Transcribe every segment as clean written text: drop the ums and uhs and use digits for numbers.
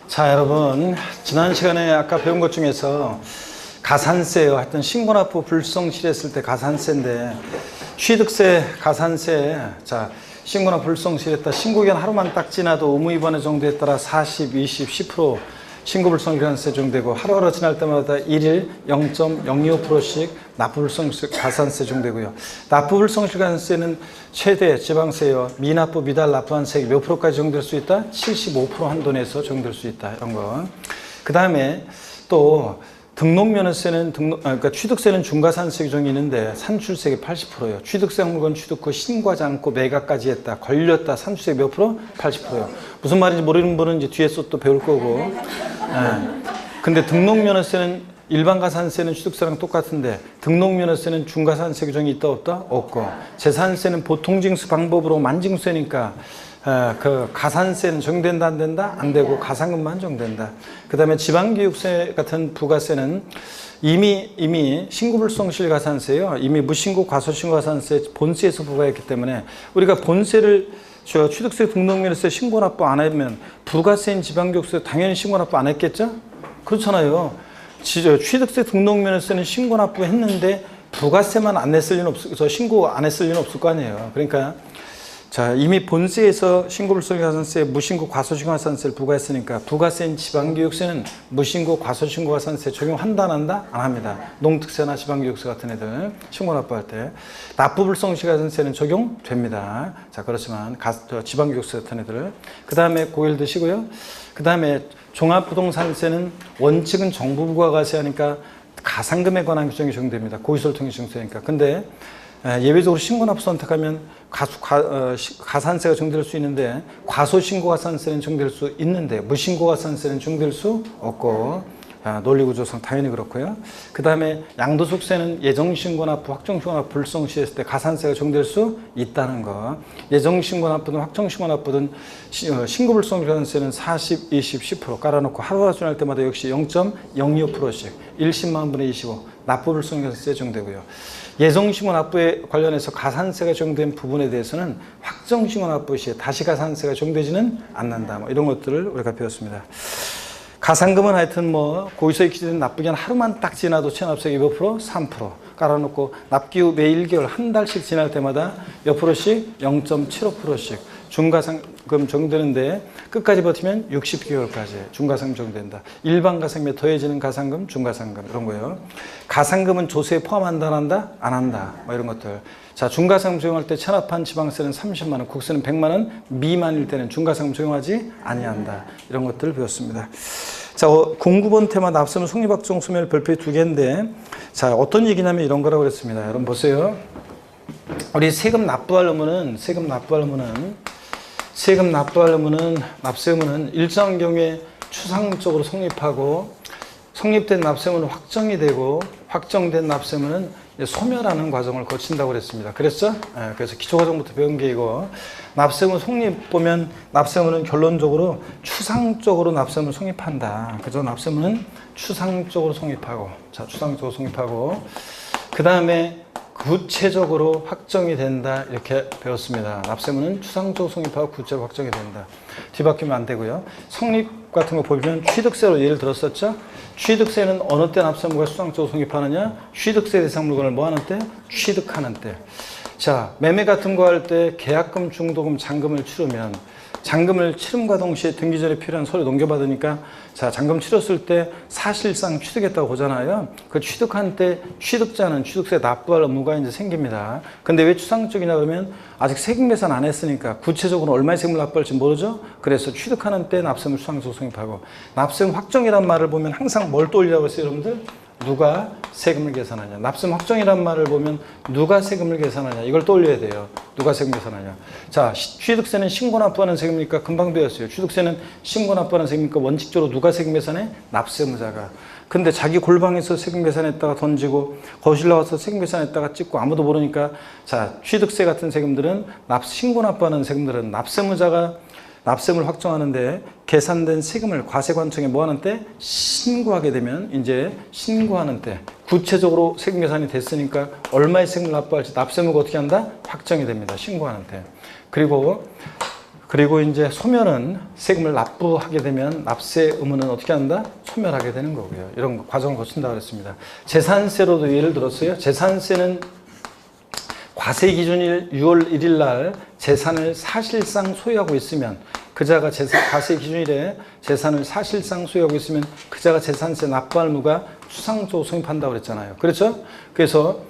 자, 여러분, 지난 시간에 아까 배운 것 중에서 가산세요. 하여튼 신고납부 불성실했을 때 가산세인데, 취득세, 가산세, 자, 신고납부 불성실했다. 신고기간 하루만 딱 지나도 의무위반의 정도에 따라 40, 20, 10% 신고불성가산세 적용되고, 하루하루 지날 때마다 1일 0.025%씩 납부불성실 가산세 적용되고요. 납부불성실가산세는 최대 지방세요. 미납부, 미달 납부한 세액 몇 프로까지 적용될 수 있다? 75% 한도 내에서 적용될 수 있다. 이런 거. 그 다음에 또 등록면허세는 그러니까 취득세는 중과산세 규정이 있는데 산출세액이 80%예요. 취득세 항목은 취득 후 신고하지 않고 매각까지 했다. 걸렸다. 산출세액 몇 프로? 80%예요. 무슨 말인지 모르는 분은 이제 뒤에서 또 배울 거고. 근데 등록면허세는 일반 가산세는 취득세랑 똑같은데 등록면허세는 중과산세 규정이 있다 없다? 없고. 재산세는 보통징수 방법으로 만징수세니까 그 가산세는 적용된다 안 된다? 안 되고 가산금만 적용된다. 그 다음에 지방교육세 같은 부가세는 이미 신고불성실 가산세요. 이미 무신고 과소신고 가산세 본세에서 부과했기 때문에 우리가 본세를 취득세 등록면허세 신고납부 안 하면 부가세인 지방교육세 당연히 신고납부 안 했겠죠? 그렇잖아요. 취득세 등록면허세는 신고납부 했는데 부가세만 안 냈을 리는 신고 안 했을 리는 없을 거 아니에요. 그러니까 자, 이미 본세에서 신고불성가산세, 무신고 과소신고가산세를 부과했으니까 부가세인 지방교육세는 무신고 과소신고가산세 적용한다 안 한다? 안 합니다. 농특세나 지방교육세 같은 애들 신고 납부할 때 납부불성시가산세는 적용됩니다. 자, 그렇지만 지방교육세 같은 애들 그 다음에 고개를 드시고요. 그 다음에 종합부동산세는 원칙은 정부 부과가세하니까 가산금에 관한 규정이 적용됩니다. 고의소를 통해 증세니까. 근데 예외적으로 신고납부 선택하면 가산세가 적용될 수 있는데 과소신고가산세는 적용될 수 있는데 무신고가산세는 적용될 수 없고 논리구조상 당연히 그렇고요. 그 다음에 양도소득세는 예정신고납부, 확정신고납부 불성시했을 때 가산세가 적용될 수 있다는 거. 예정신고납부든 확정신고납부든 신고불성가산세는 40, 20, 10% 깔아놓고 하루하루 지날 때마다 역시 0.025%씩 1,000만 분의 25 납부불성가산세 적용되고요. 예정신고납부에 관련해서 가산세가 적용된 부분에 대해서는 확정신고납부 시에 다시 가산세가 적용되지는 않는다. 뭐 이런 것들을 우리가 배웠습니다. 가산금은 하여튼 고의소에 기재된 납부기간 하루만 딱 지나도 체납세액이 몇 프로? 3% 깔아놓고 납기 후 매 1개월 한 달씩 지날 때마다 몇 프로씩? 0.75%씩 중가산금 적용되는데 끝까지 버티면 60개월까지 중가산금 적용된다. 일반 가산금에 더해지는 가산금, 중가산금 이런 거예요. 가산금은 조세에 포함한다 안 한다? 안 한다. 뭐 이런 것들. 자, 중가상금 적용할 때 체납한 지방세는 30만 원, 국세는 100만 원 미만일 때는 중가상금 적용하지 아니한다. 이런 것들을 배웠습니다. 자, 09번 테마 납세무 성립확정 소멸 별표의 2개인데 자, 어떤 얘기냐면 이런 거라고 그랬습니다. 여러분 보세요. 우리 세금 납부할 의무는 납세 의무는 일정한 경우에 추상적으로 성립하고 성립된 납세 의무는 확정이 되고 확정된 납세 의무는 소멸하는 과정을 거친다고 그랬습니다. 그랬죠? 그래서 기초과정부터 배운 게 이거. 납세 의무 성립 보면 납세 의무는 결론적으로 추상적으로 납세 의무를 성립한다. 그죠? 납세 의무는 추상적으로 성립하고, 자, 추상적으로 성립하고, 그 다음에 구체적으로 확정이 된다. 이렇게 배웠습니다. 납세 의무는 추상적으로 성립하고 구체적으로 확정이 된다. 뒤바뀌면 안 되고요. 성립 같은 거 보면 취득세로 예를 들었었죠? 취득세는 어느 때 납세 의무가 추상적으로 성립하느냐? 취득세 대상 물건을 뭐 하는 때? 취득하는 때. 자, 매매 같은 거 할 때 계약금, 중도금, 잔금을 치르면 잔금을 치름과 동시에 등기 전에 필요한 서류 넘겨받으니까 자, 잔금 치렀을 때 사실상 취득했다고 보잖아요. 그 취득한 때 취득자는 취득세 납부할 의무가 이제 생깁니다. 근데 왜 추상적이냐 그러면 아직 세금 계산 안 했으니까 구체적으로 얼마의 세금을 납부할지 모르죠. 그래서 취득하는 때 납세의무 추상적으로 성립하고 납세의무 확정이란 말을 보면 항상 뭘 떠올리라고 했어요, 여러분들? 누가 세금을 계산하냐. 납세의무 확정이란 말을 보면 누가 세금을 계산하냐. 이걸 떠올려야 돼요. 누가 세금 계산하냐. 자, 취득세는 신고납부하는 세금이니까 금방 배웠어요. 취득세는 신고납부하는 세금이니까 원칙적으로 누가 세금 계산해? 납세의무자가. 근데 자기 골방에서 세금 계산했다가 던지고 거실 나와서 세금 계산했다가 찍고 아무도 모르니까 자, 취득세 같은 세금들은 신고납부하는 세금들은 납세의무자가 납세의무를 확정하는데 계산된 세금을 과세관청에 뭐 하는 때? 신고하게 되면 이제 신고하는 때 구체적으로 세금 계산이 됐으니까 얼마의 세금을 납부할지 납세의무가 어떻게 한다? 확정이 됩니다. 신고하는 때. 그리고 그리고 이제 소멸은 세금을 납부하게 되면 납세 의무는 어떻게 한다? 소멸하게 되는 거고요. 이런 과정을 거친다고 그랬습니다. 재산세로도 예를 들었어요. 재산세는 과세 기준일 6월 1일 날 재산을 사실상 소유하고 있으면 그자가 과세 기준일에 재산을 사실상 소유하고 있으면 그자가 재산세 납부할 의무가 추상적으로 성립한다고 그랬잖아요. 그렇죠? 그래서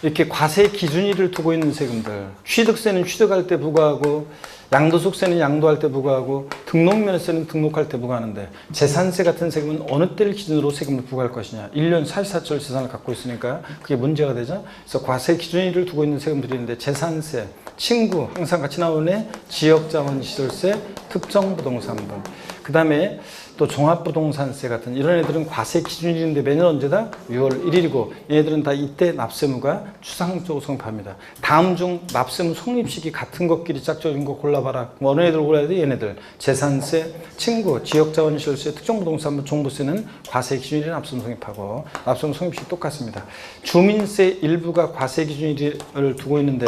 이렇게 과세 기준일을 두고 있는 세금들, 취득세는 취득할 때 부과하고 양도소득세는 양도할 때 부과하고 등록면허세는 등록할 때 부과하는데 재산세 같은 세금은 어느 때를 기준으로 세금을 부과할 것이냐. 1년 44절 재산을 갖고 있으니까 그게 문제가 되죠. 그래서 과세 기준일을 두고 있는 세금들이 있는데 재산세, 친구, 항상 같이 나오는 지역자원시설세, 특정부동산분, 그 다음에 또 종합부동산세 같은 이런 애들은 과세 기준일인데 매년 언제다? 6월 1일이고 얘네들은 다 이때 납세무가 추상적으로 성립합니다. 다음 중 납세무 성립시기 같은 것끼리 짝져진 거 골라봐라. 뭐 어느 애들 골라야 돼? 얘네들. 재산세, 친구, 지역자원시설세, 특정부동산분, 종부세는 과세 기준일에 납세무 성립하고 납세무 성립시기 똑같습니다. 주민세 일부가 과세 기준일을 두고 있는데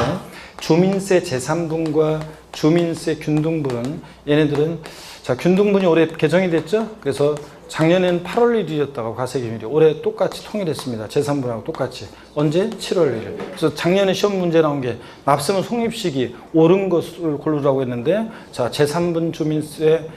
주민세 제3분과 주민세 균등분 얘네들은 자, 균등분이 올해 개정이 됐죠? 그래서 작년에는 8월 1일이었다가 과세 기준일이 올해 똑같이 통일했습니다. 제3분하고 똑같이. 언제? 7월 1일. 그래서 작년에 시험 문제 나온 게 납세무 성립시기 옳은 것을 고르라고 했는데 자, 제3분 주민세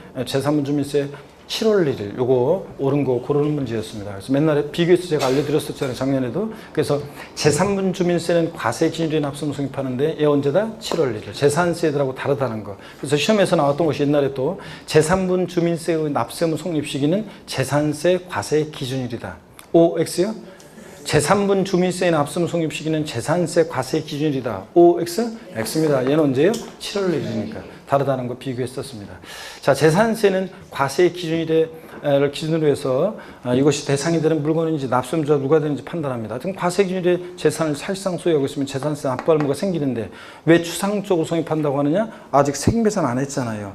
7월 1일 요거 옳은 거 고르는 문제였습니다. 그래서 맨날에 비교해서 제가 알려드렸었잖아요. 작년에도. 그래서 제3분 주민세는 과세 기준일에 납세무 성립하는데 얘 언제다? 7월 1일. 재산세들하고 다르다는 거. 그래서 시험에서 나왔던 것이 옛날에 또 제3분 주민세의 납세무 성립 시기는 재산세 과세 기준일이다. OX요? 제3분 주민세의 납세무 성립 시기는 재산세 과세 기준일이다. OX? X입니다. 얘는 언제예요? 7월 1일이니까. 다르다는 거 비교했었습니다. 자, 재산세는 과세 기준일을 기준으로 해서 이것이 대상이 되는 물건인지 납세무자가 누가 되는지 판단합니다. 지금 과세 기준일에 재산을 사실상 소유하고 있으면 재산세 납부할 의무가 생기는데 왜 추상적으로 성립한다고 하느냐? 아직 세금계산 안 했잖아요.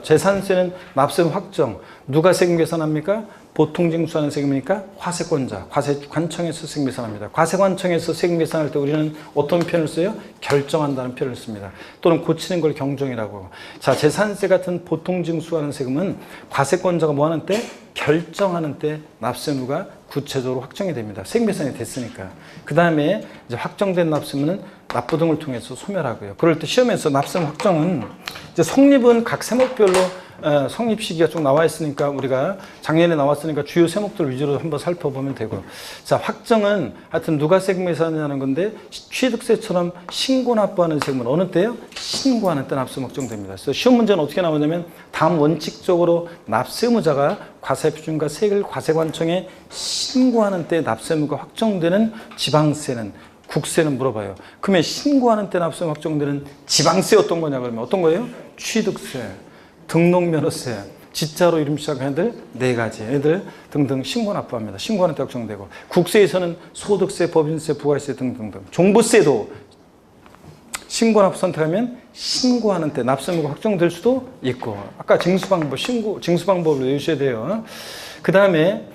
재산세는 납세무 확정. 누가 세금계산합니까? 보통징수하는 세금이니까 과세권자, 과세관청에서 세금계산합니다. 과세관청에서 세금계산할 때 우리는 어떤 표현을 써요? 결정한다는 표현을 씁니다. 또는 고치는 걸 경정이라고. 자, 재산세 같은 보통징수하는 세금은 과세권자가 뭐 하는 때? 결정하는 때 납세무가 구체적으로 확정이 됩니다. 세금계산이 됐으니까. 그 다음에 이제 확정된 납세무는 납부 등을 통해서 소멸하고요. 그럴 때 시험에서 납세무 확정은 이제 성립은 각 세목별로 성립 시기가 쭉 나와 있으니까 우리가 작년에 나왔으니까 주요 세목들 위주로 한번 살펴보면 되고, 자, 확정은 하여튼 누가 세금 계산하는 건데 취득세처럼 신고 납부하는 세금은 어느 때요? 신고하는 때 납세무 확정됩니다. 그래서 시험 문제는 어떻게 나오냐면 다음 원칙적으로 납세무자가 과세표준과 세액을 과세관청에 신고하는 때 납세무가 확정되는 지방세는 국세는 물어봐요. 그러면 신고하는 때 납세무 확정되는 지방세 어떤 거냐 그러면 어떤 거예요? 취득세, 등록면허세, 지자로 이름 시작한 애들 4가지 애들 등등 신고 납부합니다. 신고하는 때 확정되고, 국세에서는 소득세, 법인세, 부가세 등등등. 종부세도 신고 납부 선택하면 신고하는 때 납세무가 확정될 수도 있고, 아까 징수방법, 징수방법을 외우셔야 돼요. 그 다음에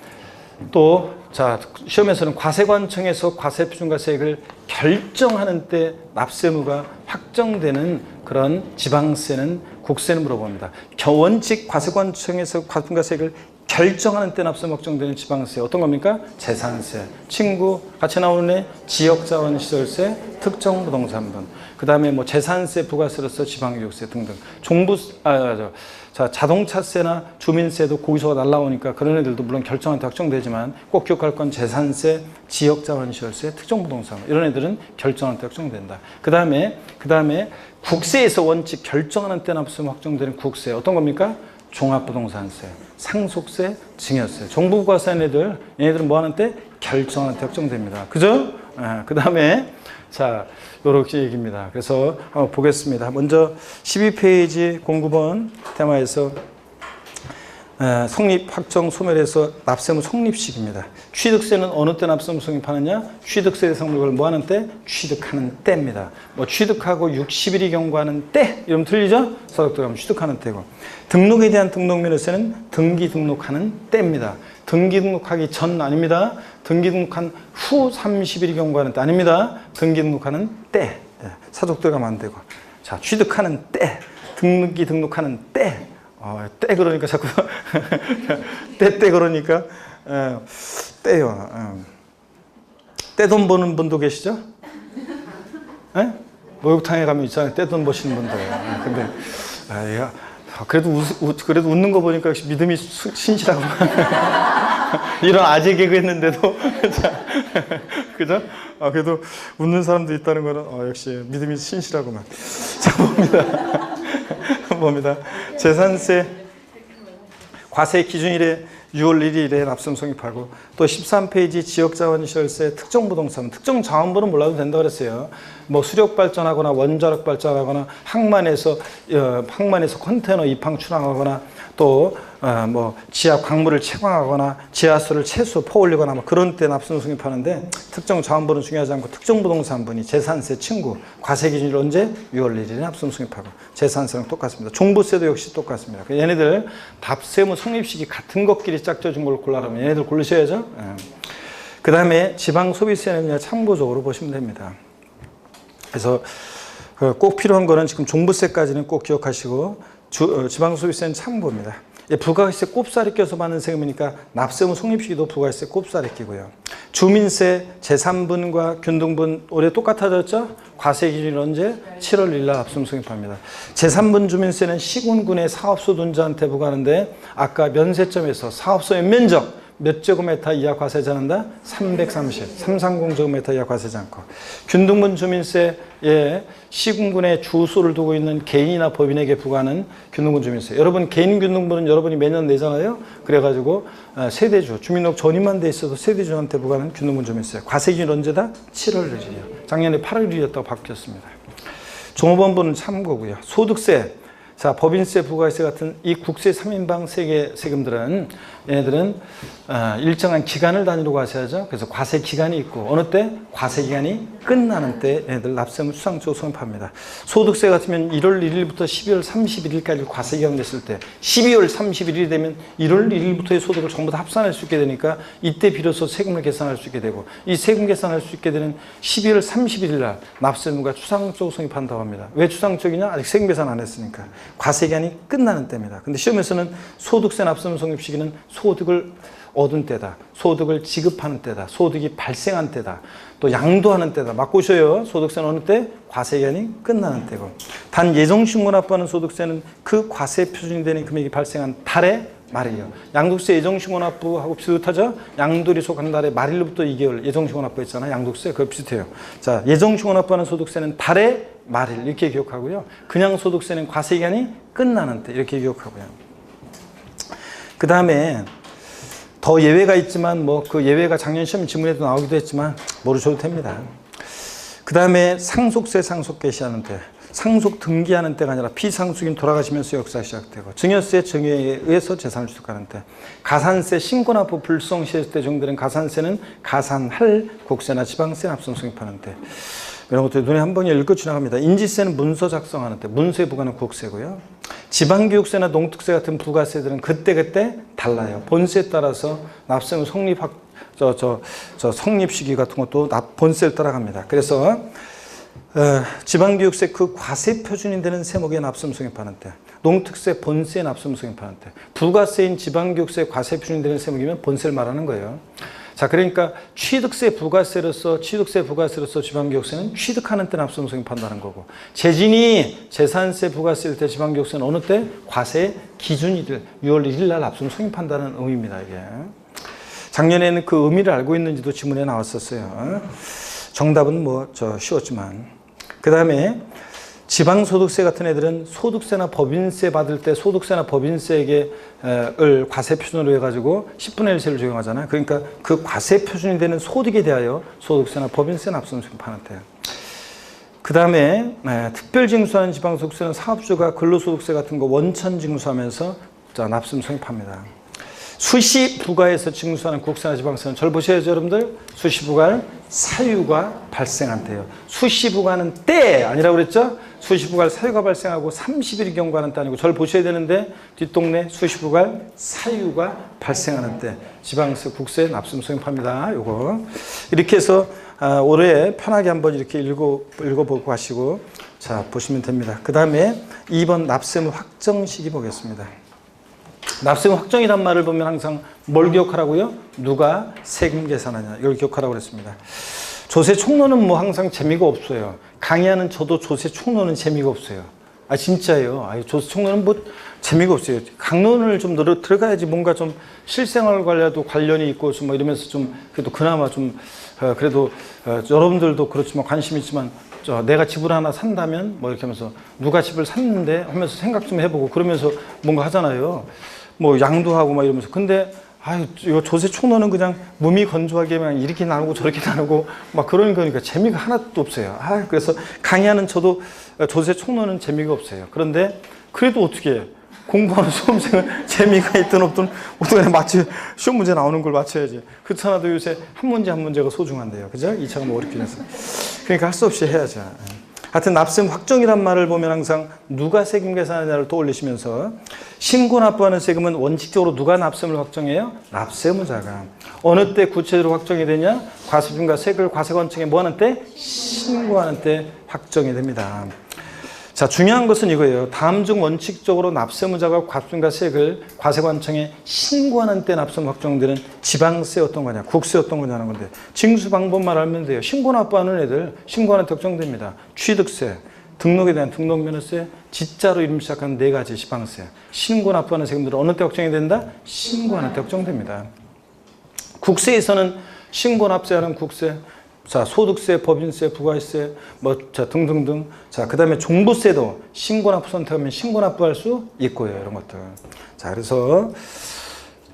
또, 자, 시험에서는 과세관청에서 과세표준과 세액을 결정하는 때 납세무가 확정되는 그런 지방세는 국세는 물어봅니다. 원칙 과세관청에서 과세표준과 세액을 결정하는 때 납세무 확정되는 지방세 어떤 겁니까? 재산세, 친구 같이 나오는 애 지역자원시설세, 특정부동산분, 그 다음에 뭐 재산세, 부가세로서 지방교육세 등등. 자, 자동차세나 주민세도 거기서 날라오니까 그런 애들도 물론 결정한 때 확정되지만 꼭 기억할 건 재산세, 지역자원시설세, 특정부동산 이런 애들은 결정한 때 확정된다. 그 다음에 국세에서 원칙 결정하는 때 납세무 확정되는 국세 어떤 겁니까? 종합부동산세, 상속세, 증여세. 정부부가세한 얘네들은 뭐 하는 때? 결정하는 때 확정됩니다. 그죠? 그 다음에 자, 요렇게 얘기입니다. 그래서 한번 보겠습니다. 먼저 12페이지 09번 테마에서 성립, 확정, 소멸해서 납세무 성립식입니다. 취득세는 어느 때 납세무 성립하느냐? 취득세 대상물을 뭐 하는 때? 취득하는 때입니다. 뭐 취득하고 60일이 경과하는 때 이러면 틀리죠? 서랍도 가면 취득하는 때고, 등록에 대한 등록면허세는 등기 등록하는 때입니다. 등기 등록하기 전 아닙니다. 등기 등록한 후 30일이 경과하는 때 아닙니다. 등기 등록하는 때. 사족들 가면 안 되고. 자, 취득하는 때. 등록하는 때. 때 그러니까 자꾸 때 그러니까 떼요. 떼돈 버는 분도 계시죠? 에? 목욕탕에 가면 있잖아요. 떼돈 버시는 분들. 근데 그래도 웃는 거 보니까 역시 믿음이 신실하고 이런 아재 개그 했는데도 그죠? 그래도 웃는 사람도 있다는 거는 역시 믿음이 신실하구만. 자, 봅니다. 재산세 과세 기준일에 6월 1일에 납세금 성립하고 또 13페이지 지역자원시설세 특정부동산 특정자원부는 몰라도 된다고 그랬어요. 뭐 수력 발전하거나 원자력 발전하거나 항만에서 컨테이너 입항 출항하거나 또 뭐 지하 광물을 채광하거나 지하수를 채수 퍼올리거나 뭐 그런 때 납세금 성립하는데 특정 자원부는 중요하지 않고 특정 부동산분이 재산세 친구 과세 기준일 언제 6월 1일에 납세금 성립하고 재산세랑 똑같습니다. 종부세도 역시 똑같습니다. 얘네들 납세무 성립식이 같은 것끼리 짝져준 걸 골라라면 얘네들 고르셔야죠. 그 다음에 지방소비세는 그냥 참고적으로 보시면 됩니다. 그래서 꼭 필요한 거는 지금 종부세까지는 꼭 기억하시고 지방소비세는 참고입니다. 부가세 꼽살이 껴서 받는 세금이니까 납세무 성립시기도 부가세 꼽살이 끼고요. 주민세 제3분과 균등분 올해 똑같아졌죠? 과세 기준이 언제? 7월 1일 날 납세무 성립합니다. 제3분 주민세는 시군군의 사업소 둔자한테 부과하는데 아까 면세점에서 사업소 연면적 몇 제곱미터 이하 과세지 않는다? 330 제곱미터 이하 과세지 않고 균등분 주민세에 시군군의 주소를 두고 있는 개인이나 법인에게 부과하는 균등분 주민세. 여러분 개인 균등분은 여러분이 매년 내잖아요. 그래가지고 세대주 주민등록 전입만 돼 있어도 세대주한테 부과하는 균등분 주민세. 과세 기준 언제다? 7월 1일이요. 작년에 8월 1일이었다고 바뀌었습니다. 종업원부는 참고고요. 소득세. 자, 법인세, 부가세 같은 이 국세 3인방 세금들은 얘네들은 일정한 기간을 단위로 과세하죠. 그래서 과세 기간이 있고 어느 때? 과세 기간이 끝나는 때 얘네들 납세무 추상적으로 성립합니다. 소득세 같으면 1월 1일부터 12월 31일까지 과세 기간 됐을 때 12월 31일이 되면 1월 1일부터의 소득을 전부 다 합산할 수 있게 되니까 이때 비로소 세금을 계산할 수 있게 되고 이 세금 계산할 수 있게 되는 12월 31일 날 납세무가 추상적으로 성립한다고 합니다. 왜 추상적이냐? 아직 세금 계산 안 했으니까. 과세 기간이 끝나는 때입니다. 근데 시험에서는 소득세 납세무 성립 시기는 소득을 얻은 때다. 소득을 지급하는 때다. 소득이 발생한 때다. 또 양도하는 때다. 맞고셔요. 소득세는 어느 때? 과세 기간이 끝나는 때고. 단 예정신고납부하는 소득세는 그 과세 표준이 되는 금액이 발생한 달의 말이에요. 양도세 예정신고납부하고 비슷하죠? 양도일이 속한 달의 말일로부터 2개월 예정신고납부 했잖아요. 양도세 그거 비슷해요. 자, 예정신고납부하는 소득세는 달의 말일 이렇게 기억하고요. 그냥 소득세는 과세기간이 끝나는 때 이렇게 기억하고요. 그 다음에 더 예외가 있지만 뭐 그 예외가 작년 시험 지문에도 나오기도 했지만 모르셔도 됩니다. 그 다음에 상속세 상속 개시하는 때 상속 등기하는 때가 아니라 피상속인 돌아가시면서 역사 시작되고 증여세 증여에 의해서 재산을 취득하는 때 가산세 신고납부 불성시했을 때 적용되는 가산세는 가산할 국세나 지방세 납세금 성립하는 때 이런 것들 눈에 한 번에 읽고 지나갑니다. 인지세는 문서 작성하는 때 문서에 부과는 국세고요. 지방교육세나 농특세 같은 부가세들은 그때 달라요. 본세에 따라서 납세금 성립 시기 같은 것도 본세를 따라갑니다. 그래서 지방교육세 그 과세 표준이 되는 세목에 납세금 성립하는 때 농특세 본세에 납세금 성립하는 때 부가세인 지방교육세 과세 표준이 되는 세목이면 본세를 말하는 거예요. 자, 그러니까 취득세 부가세로서 지방교육세는 취득하는 때 납세금 성립한다는 거고 재진이 재산세 부가세일 때 지방교육세는 어느 때? 과세 기준이 될 6월 1일 날 납세금 성립한다는 의미입니다. 이게 작년에는 그 의미를 알고 있는지도 지문에 나왔었어요. 정답은 쉬웠지만 그 다음에 지방소득세 같은 애들은 소득세나 법인세 받을 때 소득세나 법인세에게 을 과세 표준으로 해가지고 10분의 1세를 적용하잖아요. 그러니까 그 과세 표준이 되는 소득에 대하여 소득세나 법인세 납세금 성립하는 때요. 그 다음에 특별징수하는 지방소득세는 사업주가 근로소득세 같은 거 원천 징수하면서 납세금 성립합니다. 수시 부과에서 징수하는 국세나 지방세는 절 보셔야죠, 여러분들. 수시 부과는 사유가 발생한 때요. 수시 부과는 때 아니라고 그랬죠? 수시 부과 사유가 발생하고 30일이 경과하는 때 아니고 절 보셔야 되는데 뒷동네 수시 부과 사유가 발생하는 때 지방세 국세 납세금 성립합니다. 요거 이렇게 해서 올해 편하게 한번 이렇게 읽어보고 하시고 자, 보시면 됩니다. 그 다음에 2번 납세무 확정 시기 보겠습니다. 납세무 확정이란 말을 보면 항상 뭘 기억하라고요? 누가 세금 계산하냐. 이걸 기억하라고 그랬습니다. 조세 총론은 뭐 항상 재미가 없어요. 강의하는 저도 조세 총론은 재미가 없어요. 아, 진짜예요. 아, 조세 총론은 뭐 재미가 없어요. 강론을 좀 들어가야지 뭔가 좀 실생활 관련도 관련이 있고 뭐 이러면서 좀 그래도 그나마 좀 그래도 여러분들도 그렇지만 관심 있지만 내가 집을 하나 산다면 뭐 이렇게 하면서 누가 집을 샀는데 하면서 생각 좀 해보고 그러면서 뭔가 하잖아요. 뭐 양도하고 막 이러면서. 근데 아유, 이거 조세 총론은 그냥 몸이 건조하게 막 이렇게 나누고 저렇게 나누고 막 그런 거니까 재미가 하나도 없어요. 아, 그래서 강의하는 저도 조세 총론은 재미가 없어요. 그런데 그래도 어떻게 해? 공부하는 수험생은 재미가 있든 없든 어떻게 시험 문제 나오는 걸 맞춰야지. 그렇잖아도 요새 한 문제 한 문제가 소중한데요. 그죠? 2차가 뭐 어렵긴 해서. 그러니까 할 수 없이 해야죠. 하여튼 납세무 확정이란 말을 보면 항상 누가 세금 계산하냐를 떠올리시면서 신고 납부하는 세금은 원칙적으로 누가 납세무를 확정해요? 납세무자가. 어느 때 구체적으로 확정이 되냐? 과세금과 세금을 과세관청에 뭐 하는 때? 신고하는 때 확정이 됩니다. 자, 중요한 것은 이거예요. 다음 중 원칙적으로 납세무자가 과세금과 세금을 과세관청에 신고하는 때 납세무 확정되는 지방세 어떤 거냐, 국세 어떤 거냐는 건데 징수 방법만 알면 돼요. 신고 납부하는 애들 신고하는 때 확정됩니다. 취득세, 등록에 대한 등록면허세, 지자로 이름 시작하는 4가지 지방세. 신고 납부하는 세금들은 어느 때 확정이 된다? 신고하는 때 확정됩니다. 국세에서는 신고 납세하는 국세, 자, 소득세, 법인세, 부가세, 자, 등등등. 자, 그 다음에 종부세도 신고납부 선택하면 신고납부할 수 있고요. 이런 것들. 자, 그래서,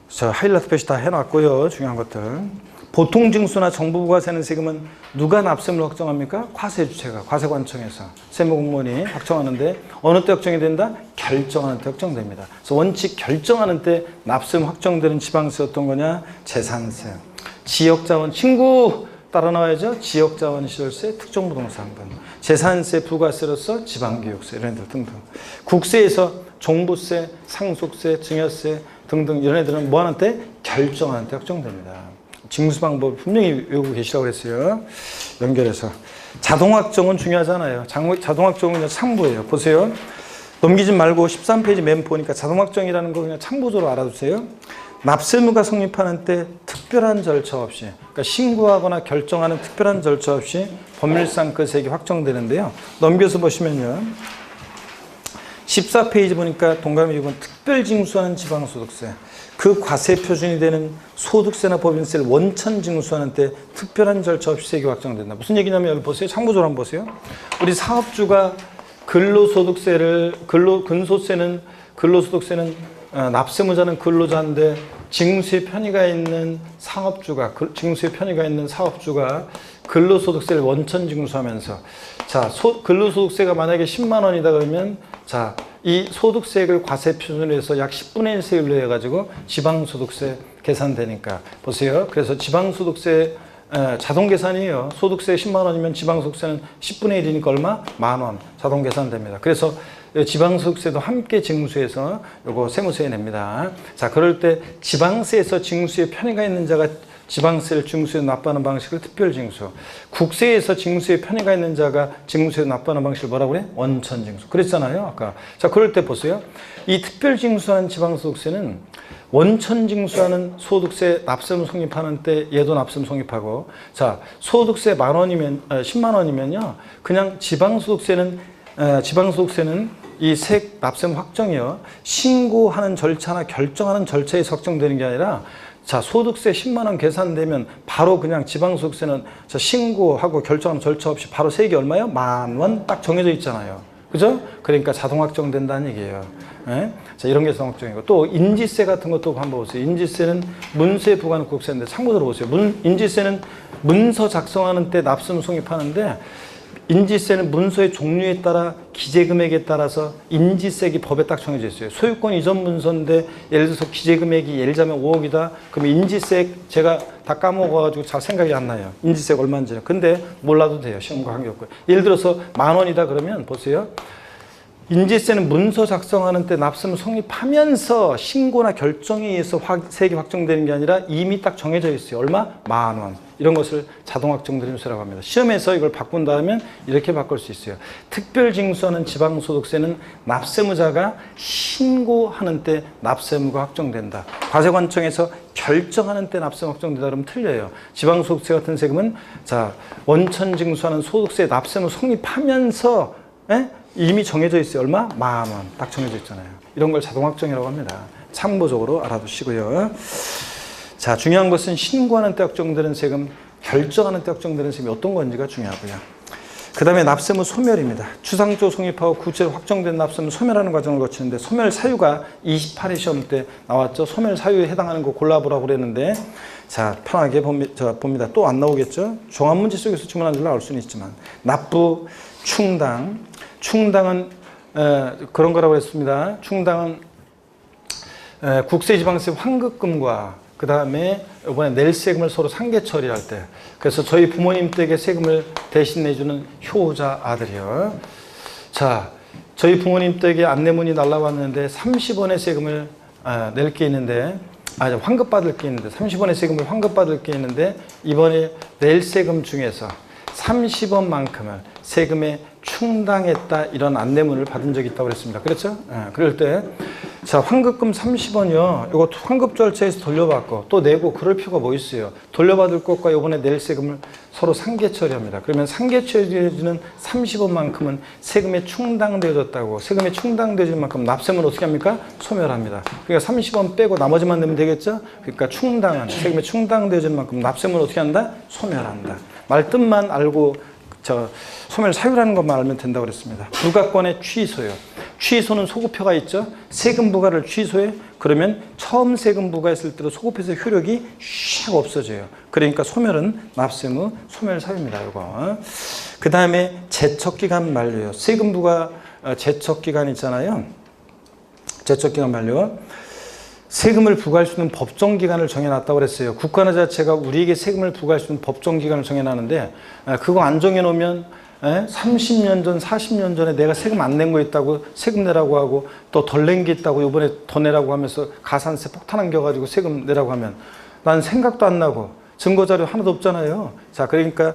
하이라이트 표시 다 해놨고요. 중요한 것들. 보통징수나 정부부가세는 세금은 누가 납세무를 확정합니까? 과세주체가, 과세관청에서. 세무공무원이 확정하는데, 어느 때 확정이 된다? 결정하는 때 확정됩니다. 그래서 원칙 결정하는 때 납세무 확정되는 지방세 어떤 거냐? 재산세. 지역자원, 친구! 따라 나와야죠. 지역자원시설세, 특정부동산분, 재산세, 부가세로서 지방교육세 이런 애들 등등. 국세에서 종부세, 상속세, 증여세 등등 이런 애들은 뭐 하는 때? 결정하는 때 확정됩니다. 징수 방법 분명히 외우고 계시라고 그랬어요. 연결해서. 자동확정은 중요하잖아요. 자동확정은 그냥 참고예요. 보세요. 넘기지 말고 13페이지 맨 보니까 자동확정이라는 거 그냥 참고적으로 알아두세요. 납세무가 성립하는 때 특별한 절차 없이, 그러니까 신고하거나 결정하는 특별한 절차 없이 법률상 그 세액이 확정되는데요. 넘겨서 보시면요. 14페이지 보니까 동그라미 6번 특별징수하는 지방소득세. 그 과세 표준이 되는 소득세나 법인세를 원천 징수하는 때 특별한 절차 없이 세액이 확정된다. 무슨 얘기냐면 여기 보세요. 참고적으로 한번 보세요. 우리 사업주가 근소득세는 납세무자는 근로자인데 징수의 편의가 있는 사업주가 근로소득세를 원천 징수하면서 자, 근로소득세가 만약에 10만 원이다 그러면 자, 이 소득세액을 과세 표준으로 해서 약 10분의 1 세율로 해가지고 지방소득세 계산되니까 보세요. 그래서 지방소득세 자동 계산이에요. 소득세 10만 원이면 지방소득세는 10분의 1이니까 얼마? 10,000원 자동 계산됩니다. 그래서 지방소득세도 함께 징수해서 요거 세무서에 냅니다. 자, 그럴 때 지방세에서 징수에 편의가 있는 자가 지방세를 징수에 납부하는 방식을 특별징수, 국세에서 징수에 편의가 있는 자가 징수에 납부하는 방식을 뭐라고 그래? 원천징수. 그랬잖아요, 아까. 자, 그럴 때 보세요. 이 특별징수한 지방소득세는 원천징수하는 소득세 납세무 성립하는 때 얘도 납세무 성립하고, 자, 소득세 10만 원이면요, 그냥 지방소득세는 이 세액 납세무 확정이요, 신고하는 절차나 결정하는 절차에서 확정되는 게 아니라 자, 소득세 10만 원 계산되면 바로 그냥 지방소득세는 자, 신고하고 결정하는 절차 없이 바로 세액이 얼마요? 10,000원 딱 정해져 있잖아요. 그죠? 그러니까 자동 확정된다는 얘기예요. 예? 자, 이런 게 자동 확정이고, 또 인지세 같은 것도 한번 보세요. 인지세는 문서에 부과하는 국세인데 참고 들어보세요. 인지세는 문서 작성하는 때 납세무 성립하는데 인지세는 문서의 종류에 따라 기재금액에 따라서 인지세액이 법에 딱 정해져 있어요. 소유권 이전 문서인데 예를 들어서 기재금액이 예를 들자면 5억이다. 그러면 인지세액 제가 다 까먹어가지고 잘 생각이 안 나요. 인지세액 얼마인지. 근데 몰라도 돼요. 시험과 관계없고요. 예를 들어서 10,000원이다 그러면 보세요. 인지세는 문서 작성하는 때 납세무 성립하면서 신고나 결정에 의해서 세액이 확정되는 게 아니라 이미 딱 정해져 있어요. 얼마? 10,000원. 이런 것을 자동확정들임수라고 합니다. 시험에서 이걸 바꾼다면 이렇게 바꿀 수 있어요. 특별징수하는 지방소득세는 납세무자가 신고하는 때 납세무가 확정된다. 과세관청에서 결정하는 때 납세무 확정된다 그러면 틀려요. 지방소득세 같은 세금은 자 원천징수하는 소득세 납세무 성립하면서 이미 정해져 있어요. 얼마? 10,000원 딱 정해져 있잖아요. 이런 걸 자동확정이라고 합니다. 참고적으로 알아두시고요. 자, 중요한 것은 신고하는 때 확정되는 세금, 결정하는 때 확정되는 세금이 어떤 건지가 중요하고요. 그 다음에 납세무 소멸입니다. 추상조 성립하고 구체로 확정된 납세무 소멸하는 과정을 거치는데 소멸 사유가 28회 시험 때 나왔죠. 소멸 사유에 해당하는 거 골라보라고 그랬는데 자, 편하게 봅니다. 또 안 나오겠죠. 종합문제 속에서 질문한 줄 알 수는 있지만 납부, 충당은 그런 거라고 했습니다. 충당은 국세지방세 환급금과 그 다음에 이번에 낼 세금을 서로 상계 처리할 때 그래서 저희 부모님 댁에 세금을 대신 내주는 효자 아들이요. 자, 저희 부모님 댁에 안내문이 날라왔는데 30원의 세금을 낼 게 있는데 환급받을 게 있는데 30원의 세금을 환급받을 게 있는데 이번에 낼 세금 중에서 30원만큼을 세금에 충당했다 이런 안내문을 받은 적이 있다고 그랬습니다. 그렇죠? 그럴 때 자, 환급금 30원이요. 이거 환급 절차에서 돌려받고 또 내고 그럴 필요가 뭐 있어요. 돌려받을 것과 이번에 낼 세금을 서로 상계 처리합니다. 그러면 상계 처리해주는 30원만큼은 세금에 충당되어졌다고 세금에 충당되어진 만큼 납세물은 어떻게 합니까? 소멸합니다. 그러니까 30원 빼고 나머지만 내면 되겠죠? 그러니까 세금에 충당되어진 만큼 납세물은 어떻게 한다? 소멸한다. 말뜻만 알고 소멸 사유라는 것만 알면 된다고 그랬습니다. 부가권의 취소요. 취소는 소급표가 있죠. 세금 부과를 취소해. 그러면 처음 세금 부과했을 때로 소급해서 효력이 샥 없어져요. 그러니까 소멸은 납세무 소멸 사유입니다. 이거. 그 다음에 제척기간 만료요. 세금 부과 제척기간 있잖아요. 제척기간 만료. 세금을 부과할 수 있는 법정기간을 정해놨다고 그랬어요. 국가나 자체가 우리에게 세금을 부과할 수 있는 법정기간을 정해놨는데 그거 안 정해놓으면 30년 전, 40년 전에 내가 세금 안 낸 거 있다고 세금 내라고 하고 또 덜 낸 게 있다고 이번에 더 내라고 하면서 가산세 폭탄 안겨가지고 세금 내라고 하면 난 생각도 안 나고 증거자료 하나도 없잖아요. 자, 그러니까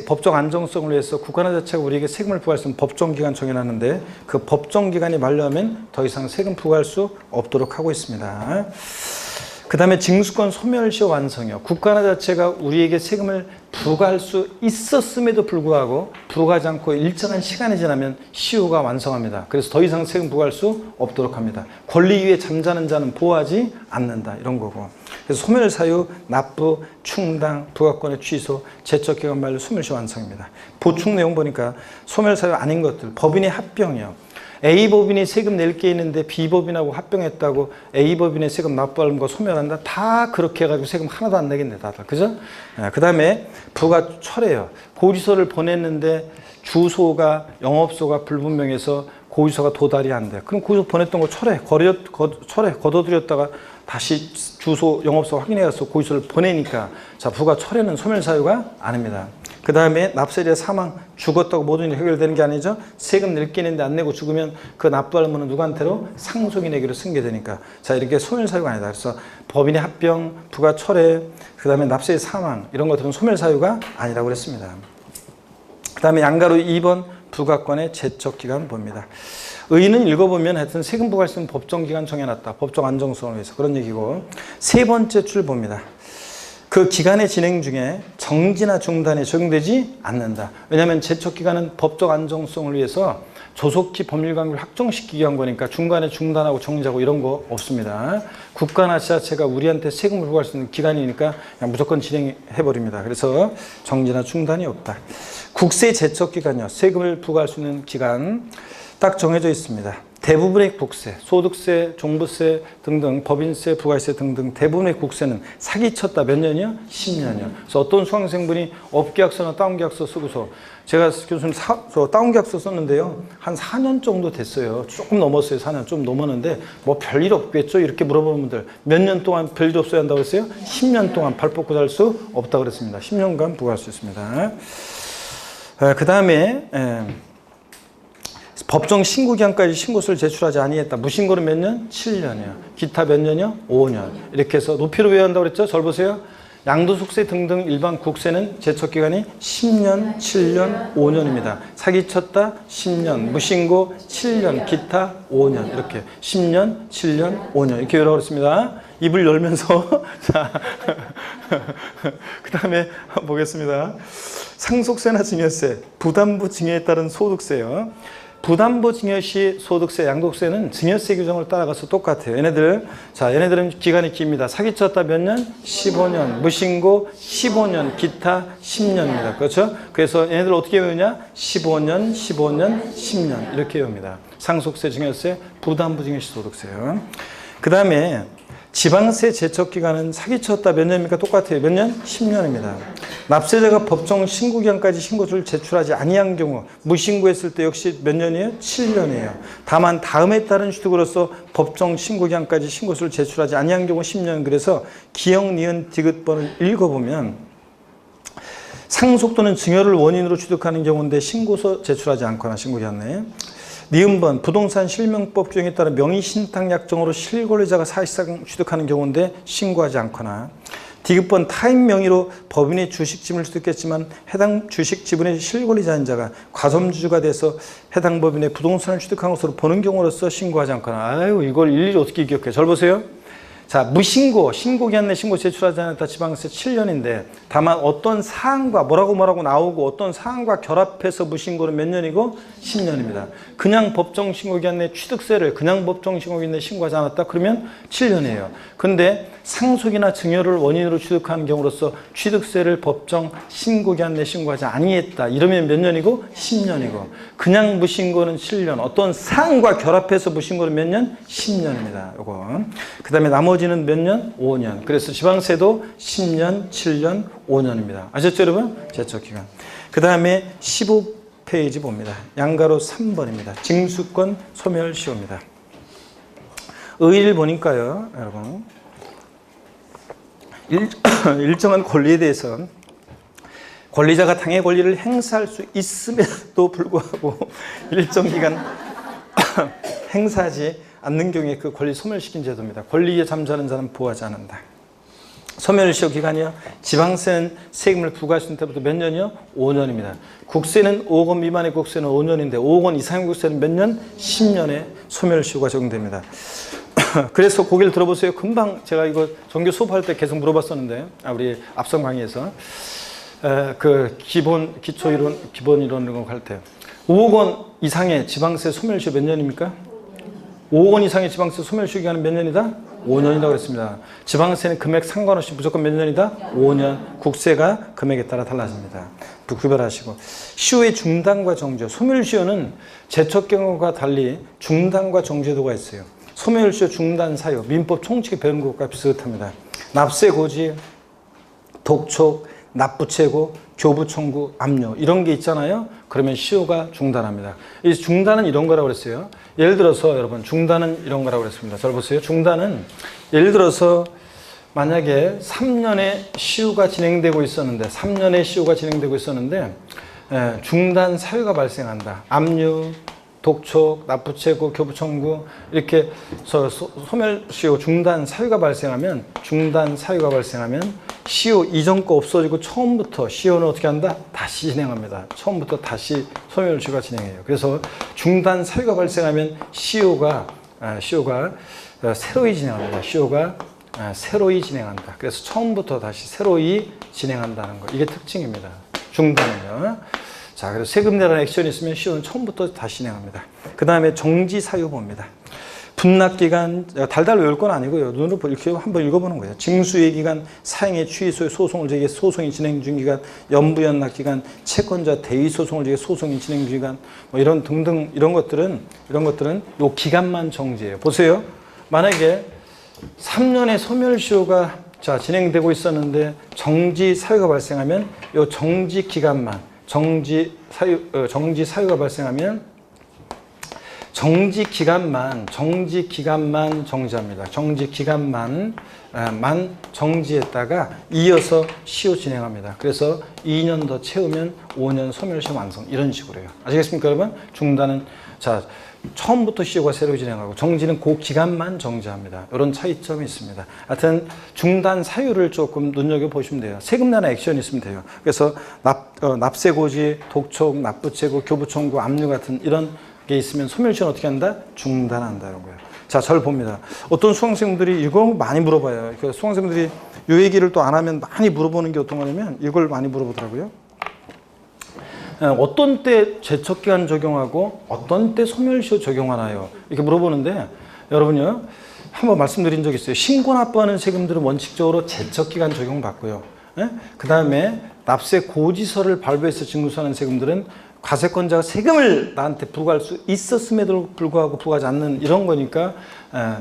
법적 안정성을 위해서 국가나 자체가 우리에게 세금을 부과할 수 있는 법정기간 정해놨는데 그 법정기간이 만료하면 더 이상 세금 부과할 수 없도록 하고 있습니다. 그 다음에 징수권 소멸시효 완성이요. 국가나 자체가 우리에게 세금을 부과할 수 있었음에도 불구하고 부과하지 않고 일정한 시간이 지나면 시효가 완성합니다. 그래서 더 이상 세금 부과할 수 없도록 합니다. 권리 위에 잠자는 자는 보호하지 않는다. 이런 거고. 그래서 소멸사유, 납부, 충당, 부과권의 취소, 제척기간 만료, 소멸시효 완성입니다. 보충 내용 보니까 소멸사유 아닌 것들, 법인의 합병이요. A법인이 세금 낼 게 있는데 B법인하고 합병했다고 A법인의 세금 납부하는 거 소멸한다? 다 그렇게 해가지고 세금 하나도 안 내겠네, 다들. 그죠? 그 다음에 부가 철회요. 고지서를 보냈는데 주소가, 영업소가 불분명해서 고지서가 도달이 안 돼. 그럼 고지서 보냈던 거 철회, 걷어들였다가 다시 주소, 영업소 확인해서 고지서를 보내니까 자, 부가 철회는 소멸사유가 아닙니다. 그 다음에 납세자 사망, 죽었다고 모든 일이 해결되는 게 아니죠. 세금 낼 게 있는데 안 내고 죽으면 그 납부할 문은 누구한테로? 상속인 에게로 승계되니까. 자, 이렇게 소멸사유가 아니다. 그래서 법인의 합병, 부가 철회, 그 다음에 납세의 사망 이런 것들은 소멸사유가 아니라고 그랬습니다. 그 다음에 양가로 2번 부가권의 제척기간 봅니다. 의의는 읽어보면 하여튼 세금 부과할 수 있는 법정기간 정해놨다. 법적 안정성을 위해서 그런 얘기고. 세 번째 줄 봅니다. 그 기간의 진행 중에 정지나 중단이 적용되지 않는다. 왜냐하면 제척기간은 법적 안정성을 위해서 조속히 법률관계를 확정시키기 위한 거니까 중간에 중단하고 정지하고 이런 거 없습니다. 국가나 지자체가 우리한테 세금을 부과할 수 있는 기간이니까 그냥 무조건 진행해버립니다. 그래서 정지나 중단이 없다. 국세 제척기간이요. 세금을 부과할 수 있는 기간 딱 정해져 있습니다. 대부분의 국세, 소득세, 종부세 등등, 법인세, 부가세 등등 대부분의 국세는 사기쳤다. 몇 년이요? 10년이요. 그래서 어떤 수강생분이 업계약서나 다운계약서 쓰고서 제가 교수님 다운계약서 썼는데요. 한 4년 정도 됐어요. 조금 넘었어요. 4년 좀 넘었는데 뭐 별일 없겠죠? 이렇게 물어보는 분들 몇 년 동안 별일 없어야 한다고 그랬어요? 10년 동안 발 뻗고 살 수 없다고 그랬습니다. 10년간 부과할 수 있습니다. 그 다음에 법정 신고기한까지 신고서를 제출하지 아니했다. 무신고는 몇 년? 7년이요. 기타 몇 년이요? 5년. 이렇게 해서 높이로 외워야 한다고 그랬죠? 절 보세요. 양도소득세 등등 일반 국세는 제척기간이 10년, 7년, 5년입니다. 사기쳤다 10년, 무신고 7년, 기타 5년 이렇게 10년, 7년, 5년 이렇게 외우라고 했습니다. 입을 열면서 자, 그 다음에 보겠습니다. 상속세나 증여세, 부담부 증여에 따른 소득세요. 부담부 증여시 소득세, 양도세는 증여세 규정을 따라가서 똑같아요. 얘네들은 기간이 깁니다. 사기쳤다 몇 년? 15년. 무신고 15년. 기타 10년입니다. 그렇죠? 그래서 얘네들 어떻게 외우냐? 15년, 15년, 10년. 이렇게 외웁니다. 상속세, 증여세, 부담부 증여시 소득세요. 그 다음에 지방세 제척기간은 사기쳤다 몇 년입니까? 똑같아요. 몇 년? 10년입니다. 납세자가 법정 신고기간까지 신고서를 제출하지 아니한 경우 무신고했을 때 역시 몇 년이에요? 7년이에요. 다만 다음에 따른 취득으로서 법정 신고기간까지 신고서를 제출하지 아니한 경우 10년. 그래서 기역, 니은, 디귿번을 읽어보면 상속 또는 증여를 원인으로 취득하는 경우인데 신고서 제출하지 않거나 신고기간 내에 니은번 부동산 실명법 규정에 따라 명의신탁약정으로 실권리자가 사실상 취득하는 경우인데 신고하지 않거나 디귿번 타인 명의로 법인의 주식지분을 취득했지만 해당 주식 지분의 실권리자인 자가 과점주주가 돼서 해당 법인의 부동산을 취득한 것으로 보는 경우로서 신고하지 않거나 아유 이걸 일일이 어떻게 기억해? 잘 보세요. 자, 무신고, 신고기한 내 신고 제출하지 않았다 지방세 7년인데 다만 어떤 사항과 뭐라고 나오고 어떤 사항과 결합해서 무신고는 몇 년이고 10년입니다. 그냥 법정 신고기한 내 취득세를 그냥 법정 신고기한 내 신고하지 않았다 그러면 7년이에요. 근데 상속이나 증여를 원인으로 취득하는 경우로서 취득세를 법정 신고기한 내 신고하지 아니했다 이러면 몇 년이고 10년이고 그냥 무신고는 7년 어떤 사항과 결합해서 무신고는 몇 년? 10년입니다. 요거. 그 다음에 나머지는 몇 년? 5년. 그래서 지방세도 10년, 7년, 5년입니다. 아셨죠 여러분? 제척기간. 그 다음에 15페이지 봅니다. 양가로 3번입니다. 징수권 소멸시효입니다. 의의를 보니까요 여러분 일정한 권리에 대해서 권리자가 당의 권리를 행사할 수 있음에도 불구하고 일정 기간 행사하지 않는 경우에 그 권리 소멸시킨 제도입니다. 권리에 잠자는 자는 보호하지 않는다. 소멸시효 기간이요. 지방세는 세금을 부과하신 때부터 몇 년이요? 5년입니다. 국세는 5억 원 미만의 국세는 5년인데 5억 원 이상의 국세는 몇 년? 10년에 소멸시효가 적용됩니다. 그래서 고개를 들어보세요. 금방 제가 이거 전교 수업할 때 계속 물어봤었는데 우리 앞선 강의에서 그 기초 이론, 기본 이론 이런 거 할 때 5억 원 이상의 지방세 소멸시효 몇 년입니까? 5억 원 이상의 지방세 소멸시효 기간은 몇 년이다? 5년이라고 그랬습니다. 지방세는 금액 상관없이 무조건 몇 년이다? 5년. 국세가 금액에 따라 달라집니다. 구별하시고. 시효의 중단과 정지. 소멸시효는 제척 경우와 달리 중단과 정지도가 있어요. 소멸시효 중단 사유, 민법 총칙에 배운 것과 비슷합니다. 납세 고지, 독촉, 납부채고, 교부 청구, 압류 이런 게 있잖아요. 그러면 시효가 중단합니다. 이 중단은 이런 거라고 그랬어요. 예를 들어서 여러분 중단은 이런 거라고 그랬습니다. 잘 보세요. 중단은 예를 들어서 만약에 3년의 시효가 진행되고 있었는데 중단 사유가 발생한다. 압류, 독촉, 납부채고, 교부청구 이렇게 소멸시효 중단 사유가 발생하면 시효 이전 거 없어지고 처음부터 시효는 어떻게 한다? 다시 진행합니다. 처음부터 다시 소멸시효가 진행해요. 그래서 중단 사유가 발생하면 시효가 새로이 진행합니다. 새로이 진행한다. 그래서 처음부터 다시 새로이 진행한다는 거. 이게 특징입니다. 중단은요. 자, 그래서 세금 내라는 액션이 있으면 시효는 처음부터 다시 진행합니다. 그 다음에 정지 사유 봅니다. 분납기간, 달달 외울 건 아니고요. 눈으로 이렇게 한번 읽어보는 거예요. 징수의 기간, 사행의 취소의 소송을 제기해 소송이 진행 중 기간, 연부연납 기간, 채권자 대위 소송을 제기해 소송이 진행 중 기간, 뭐 이런 등등 이런 것들은 요 기간만 정지해요. 보세요. 만약에 3년의 소멸시효가 진행되고 있었는데 정지 사유가 발생하면 요 정지 기간만 정지 사유가 발생하면 정지 기간만 정지합니다. 정지 기간만 정지했다가 이어서 시효 진행합니다. 그래서 2년 더 채우면 5년 소멸시효 완성, 이런 식으로 해요. 아시겠습니까, 여러분? 중단은 처음부터 시효가 새로 진행하고, 정지는 그 기간만 정지합니다. 이런 차이점이 있습니다. 하여튼 중단 사유를 조금 눈여겨보시면 돼요. 세금 내나 액션이 있으면 돼요. 그래서 납세고지, 독촉, 납부채고, 교부청구, 압류 같은 이런 게 있으면 소멸시효는 어떻게 한다? 중단한다, 이런 거예요. 자, 저를 봅니다. 어떤 수강생들이 이거 많이 물어봐요. 그 수강생들이 이 얘기를 또 안 하면 많이 물어보는 게 어떤 거냐면 이걸 많이 물어보더라고요. 어떤 때 제척기간 적용하고 어떤 때 소멸시효 적용하나요? 이렇게 물어보는데, 여러분요, 한번 말씀드린 적 있어요. 신고 납부하는 세금들은 원칙적으로 제척기간 적용받고요. 그 다음에 납세 고지서를 발부해서 징수하는 세금들은 과세권자가 세금을 나한테 부과할 수 있었음에도 불구하고 부과하지 않는 이런 거니까,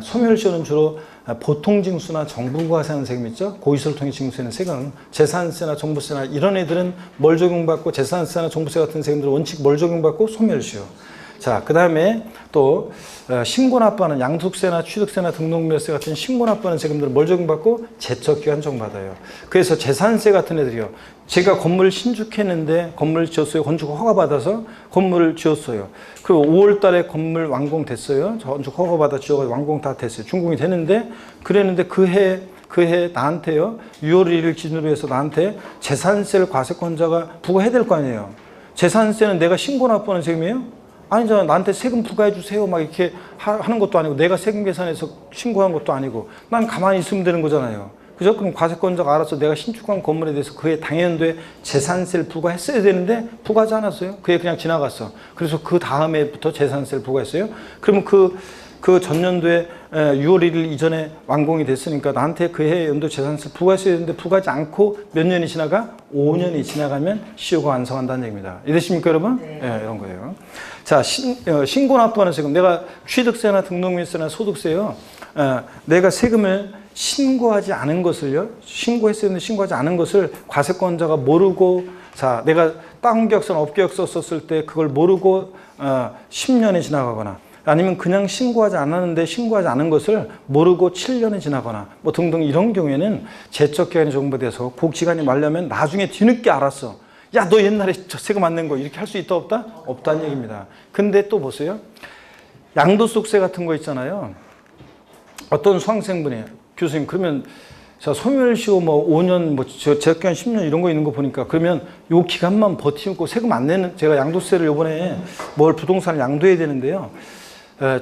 소멸시효는 주로 보통징수나 정부과세하는 세금 있죠? 고지서를 통해 징수하는 세금, 재산세나 종부세나 이런 애들은 뭘 적용받고, 재산세나 종부세 같은 세금들은 원칙 뭘 적용받고? 소멸시효. 자, 그 다음에 또 신고 납부하는 양도세나 취득세나 등록물세 같은 신고 납부하는 세금들은 뭘 적용받고? 제척기간 적용받아요. 그래서 재산세 같은 애들이요, 제가 건물을 신축했는데 건물을 지었어요. 건축 허가 받아서 건물을 지었어요. 그리고 5월 달에 건물 완공됐어요. 건축 허가 받아 지어서 완공 다 됐어요. 준공이 되는데, 그랬는데 그 해 나한테요, 6월 1일 기준으로 해서 나한테 재산세를 과세권자가 부과해야 될 거 아니에요. 재산세는 내가 신고 납부하는 세금이에요? 아니잖아. 나한테 세금 부과해 주세요 막 이렇게 하는 것도 아니고, 내가 세금 계산해서 신고한 것도 아니고, 난 가만히 있으면 되는 거잖아요. 그죠? 그럼 과세권자가 알아서 내가 신축한 건물에 대해서 그해 당연도에 재산세를 부과했어야 되는데 부과하지 않았어요. 그해 그냥 지나갔어. 그래서 그 다음에부터 재산세를 부과했어요. 그러면 그 전년도에 6월 1일 이전에 완공이 됐으니까 나한테 그해 연도 재산세 부과했어야 되는데 부과하지 않고 몇 년이 지나가? 5년이 지나가면 시효가 완성한다는 얘기입니다. 이해되십니까, 여러분? 네. 이런 거예요. 자, 신고 납부하는 세금. 내가 취득세나 등록물세나 소득세요, 내가 세금을 신고하지 않은 것을요, 신고했어야 되는데 신고하지 않은 것을 과세권자가 모르고, 자, 내가 땅계약서나 업계약서 썼을 때 그걸 모르고 10년이 지나가거나, 아니면 그냥 신고하지 않았는데 신고하지 않은 것을 모르고 7년이 지나거나 뭐 등등, 이런 경우에는 제척기간이 적용돼서 그 기간이 말려면 나중에 뒤늦게 알았어. 야, 너 옛날에 저 세금 안 낸 거, 이렇게 할 수 있다 없다? 없다는 얘기입니다. 근데 또 보세요. 양도소득세 같은 거 있잖아요. 어떤 수강생분이, 교수님, 그러면 자, 소멸시효 뭐 5년, 뭐 제각기간 10년 이런 거 있는 거 보니까, 그러면 요 기간만 버티고 세금 안 내는, 제가 양도세를 요번에 뭘 부동산을 양도해야 되는데요,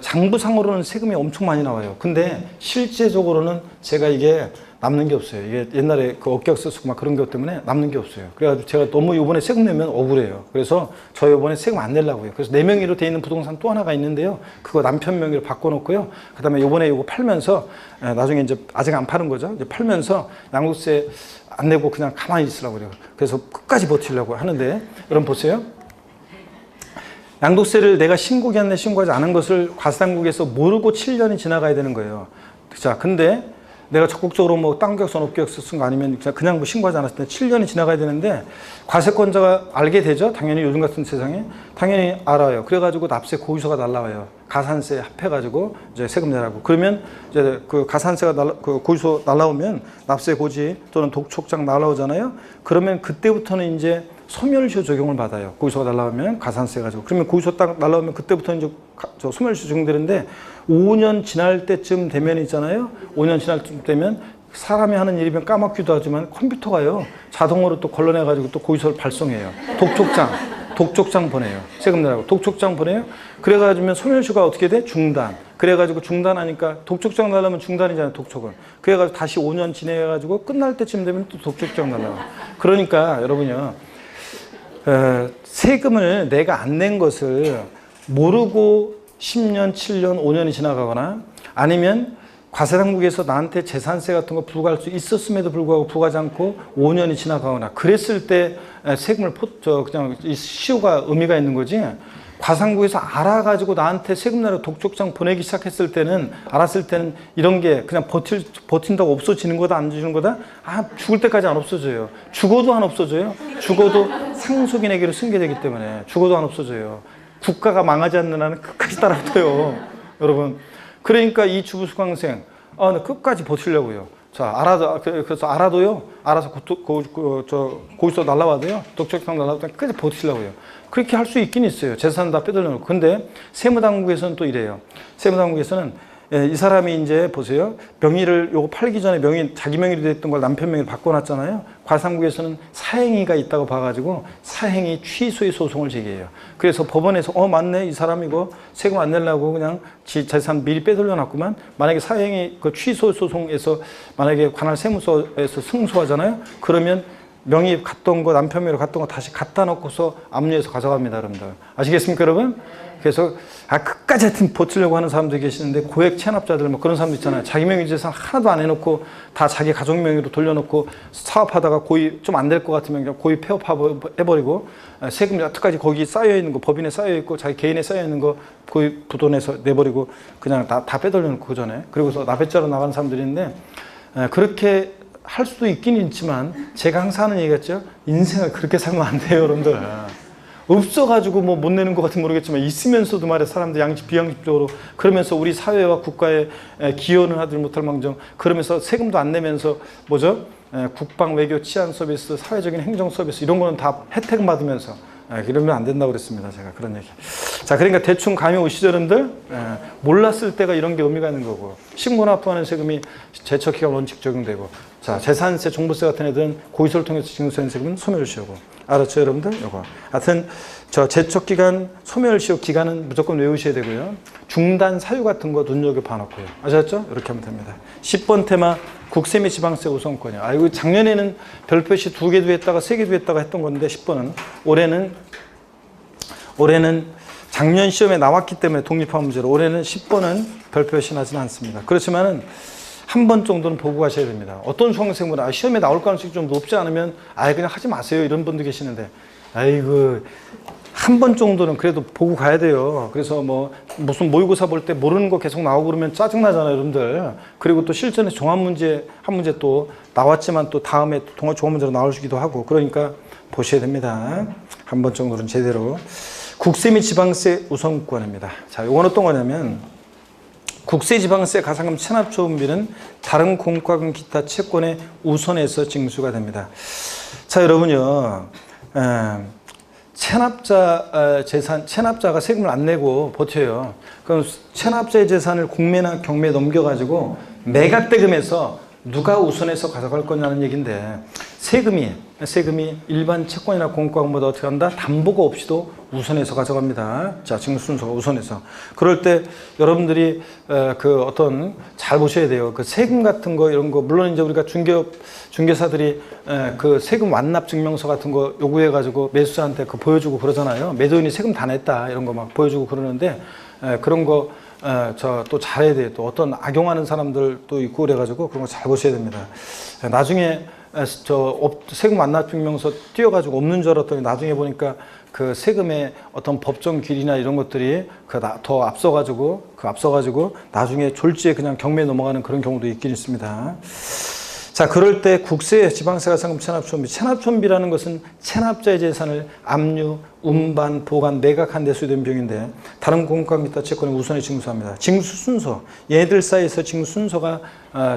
장부상으로는 세금이 엄청 많이 나와요. 근데 실제적으로는 제가 이게 남는 게 없어요. 이게 옛날에 그 업계약서 쓰고 막 그런 것 때문에 남는 게 없어요. 그래가지고 제가 너무 이번에 세금 내면 억울해요. 그래서 저 이번에 세금 안 내려고 해요. 그래서 내 명의로 돼 있는 부동산 또 하나가 있는데요, 그거 남편 명의로 바꿔놓고요, 그 다음에 이번에 이거 팔면서, 나중에 이제 아직 안 파는 거죠. 이제 팔면서 양도세 안 내고 그냥 가만히 있으려고 그래요. 그래서 끝까지 버티려고 하는데, 여러분 보세요. 양도세를 내가 신고기한내 신고하지 않은 것을 과세당국에서 모르고 7년이 지나가야 되는 거예요. 자, 근데 내가 적극적으로 뭐 땅계약서, 업계약서 쓴 거 아니면 그냥 뭐 신고하지 않았을 때 7년이 지나가야 되는데, 과세권자가 알게 되죠. 당연히 요즘 같은 세상에 당연히 알아요. 그래가지고 납세 고지서가 날라와요. 가산세 합해가지고 이제 세금 내라고. 그러면 이제 그 가산세가 그 고지서 날라오면 납세 고지 또는 독촉장 날라오잖아요. 그러면 그때부터는 이제 소멸시효 적용을 받아요. 고지서가 날라오면 가산세 가지고. 그러면 고지서 딱 날라오면 그때부터 이제 소멸시효 적용되는데, 5년 지날 때쯤 되면 있잖아요. 5년 지날 때쯤 되면 사람이 하는 일이면 까먹기도 하지만 컴퓨터가요, 자동으로 또 걸러내가지고 또 고지서를 발송해요. 독촉장 보내요. 세금 내라고 독촉장 보내요. 그래가지고 소멸시효가 어떻게 돼? 중단. 그래가지고 중단하니까, 독촉장 날라면 중단이잖아요, 독촉은. 그래가지고 다시 5년 지내가지고 끝날 때쯤 되면 또 독촉장 날라와. 그러니까 여러분요, 세금을 내가 안 낸 것을 모르고 10년, 7년, 5년이 지나가거나, 아니면 과세당국에서 나한테 재산세 같은 거 부과할 수 있었음에도 불구하고 부과하지 않고 5년이 지나가거나, 그랬을 때 세금을 그냥 이 시효가 의미가 있는 거지. 과세당국에서 알아가지고 나한테 세금 내라고 독촉장 보내기 시작했을 때는, 알았을 때는 이런 게 그냥 버틴다고 없어지는 거다, 안 주는 거다? 죽을 때까지 안 없어져요. 죽어도 안 없어져요. 죽어도 상속인에게로 승계되기 때문에 죽어도 안 없어져요. 국가가 망하지 않는 한은 끝까지 따라붙어요. 여러분. 그러니까 이 주부수강생, 끝까지 버티려고요. 자, 그래서 알아도요, 알아서 고지서 날라와도요, 독촉상 날라와도 끝까지 버티려고요. 그렇게 할 수 있긴 있어요. 재산 다 빼돌려놓고. 근데 세무당국에서는 또 이래요. 세무당국에서는 이 사람이 이제 보세요. 명의를 요거 팔기 전에 자기 명의로 됐던 걸 남편 명의로 바꿔놨잖아요. 과상국에서는 사행위가 있다고 봐가지고 사행위 취소의 소송을 제기해요. 그래서 법원에서 맞네 이 사람 이거 세금 안 내려고 그냥 재산 미리 빼돌려놨구만. 만약에 사행위 그 취소 소송에서 만약에 관할 세무서에서 승소하잖아요. 그러면 명의 갔던 거 남편 명의로 갔던 거 다시 갖다 놓고서 압류해서 가져갑니다, 여러분들. 아시겠습니까, 여러분? 그래서 끝까지 하여튼 버티려고 하는 사람도 계시는데 고액 체납자들 뭐 그런 사람도 있잖아요. 자기 명의 재산 하나도 안 해놓고 다 자기 가족 명의로 돌려놓고 사업하다가 고의 좀 안 될 것 같으면 그냥 고의 폐업해버리고 세금 여태까지 거기 쌓여있는 거 법인에 쌓여있고 자기 개인에 쌓여있는 거 고의 부돈에서 내버리고 그냥 다 빼돌려놓고 그 전에 그리고서 납세자로 나가는 사람들이 있는데 그렇게 할 수도 있긴 있지만 제가 항상 하는 얘기겠죠. 인생을 그렇게 살면 안 돼요, 여러분들. 없어가지고 뭐 못 내는 것 같으면 모르겠지만 있으면서도 말이야 사람들 비양심적으로 그러면서 우리 사회와 국가에 기여는 하지 못할 망정 그러면서 세금도 안 내면서 뭐죠? 국방, 외교, 치안 서비스, 사회적인 행정 서비스 이런 거는 다 혜택 받으면서 이러면 안 된다고 그랬습니다. 제가 그런 얘기. 자, 그러니까 대충 감이 오시죠, 여러분들? 몰랐을 때가 이런 게 의미가 있는 거고 신고납부하는 세금이 제척기간 원칙 적용되고 자, 재산세, 종부세 같은 애들은 고의서를 통해서 징수하는 세금은 소멸시효고 알았죠, 여러분들? 요거. 하여튼 저 제척기간 소멸시효 기간은 무조건 외우셔야 되고요. 중단 사유 같은 거 눈여겨봐 놓고요. 아셨죠? 이렇게 하면 됩니다. 10번 테마 국세 및 지방세 우선권이요. 이거 작년에는 별표시 2개도 했다가 3개도 했다가 했던 건데 10번은 올해는 작년 시험에 나왔기 때문에 독립화 문제로 올해는 10번은 별표시 나지는 않습니다. 그렇지만은 한 번 정도는 보고 가셔야 됩니다. 어떤 수강생분은 시험에 나올 가능성이 좀 높지 않으면 그냥 하지 마세요. 이런 분도 계시는데 한 번 정도는 그래도 보고 가야 돼요. 그래서 뭐 무슨 모의고사 볼 때 모르는 거 계속 나오고 그러면 짜증나잖아요, 여러분들. 그리고 또 실전에 종합문제 한 문제 또 나왔지만 또 다음에 종합문제로 나오시기도 하고 그러니까 보셔야 됩니다. 한 번 정도는 제대로. 국세 및 지방세 우선권입니다. 자, 이건 어떤 거냐면 국세, 지방세, 가산금, 체납조분비는 다른 공과금 기타 채권에 우선해서 징수가 됩니다. 자, 여러분요, 체납자가 세금을 안 내고 버텨요. 그럼 체납자의 재산을 공매나 경매에 넘겨가지고 매각대금에서 누가 우선해서 가져갈 거냐는 얘기인데 세금이 일반 채권이나 공과금보다 어떻게 한다? 담보가 없이도 우선해서 가져갑니다. 자, 징수 순서가 우선해서. 그럴 때 여러분들이 잘 보셔야 돼요. 그 세금 같은 거 이런 거 물론 이제 우리가 중개사들이 그 세금 완납 증명서 같은 거 요구해가지고 매수자한테 보여주고 그러잖아요. 매도인이 세금 다 냈다 이런 거 막 보여주고 그러는데 그런 거 또 잘해야 돼요. 또 어떤 악용하는 사람들도 있고 그래가지고 그런 거 잘 보셔야 됩니다. 나중에 세금 완납 증명서 띄워가지고 없는 줄 알았더니 나중에 보니까 그 세금의 어떤 법정 길이나 이런 것들이 더 앞서가지고 나중에 졸지에 그냥 경매에 넘어가는 그런 경우도 있긴 있습니다. 자, 그럴 때 국세, 지방세, 가산금, 체납촌비. 체납촌비라는 것은 체납자의 재산을 압류, 운반, 보관, 매각한 데 소요된 비용인데 다른 공과금 기타 채권에 우선에 징수합니다. 징수 순서. 얘들 사이에서 징수 순서가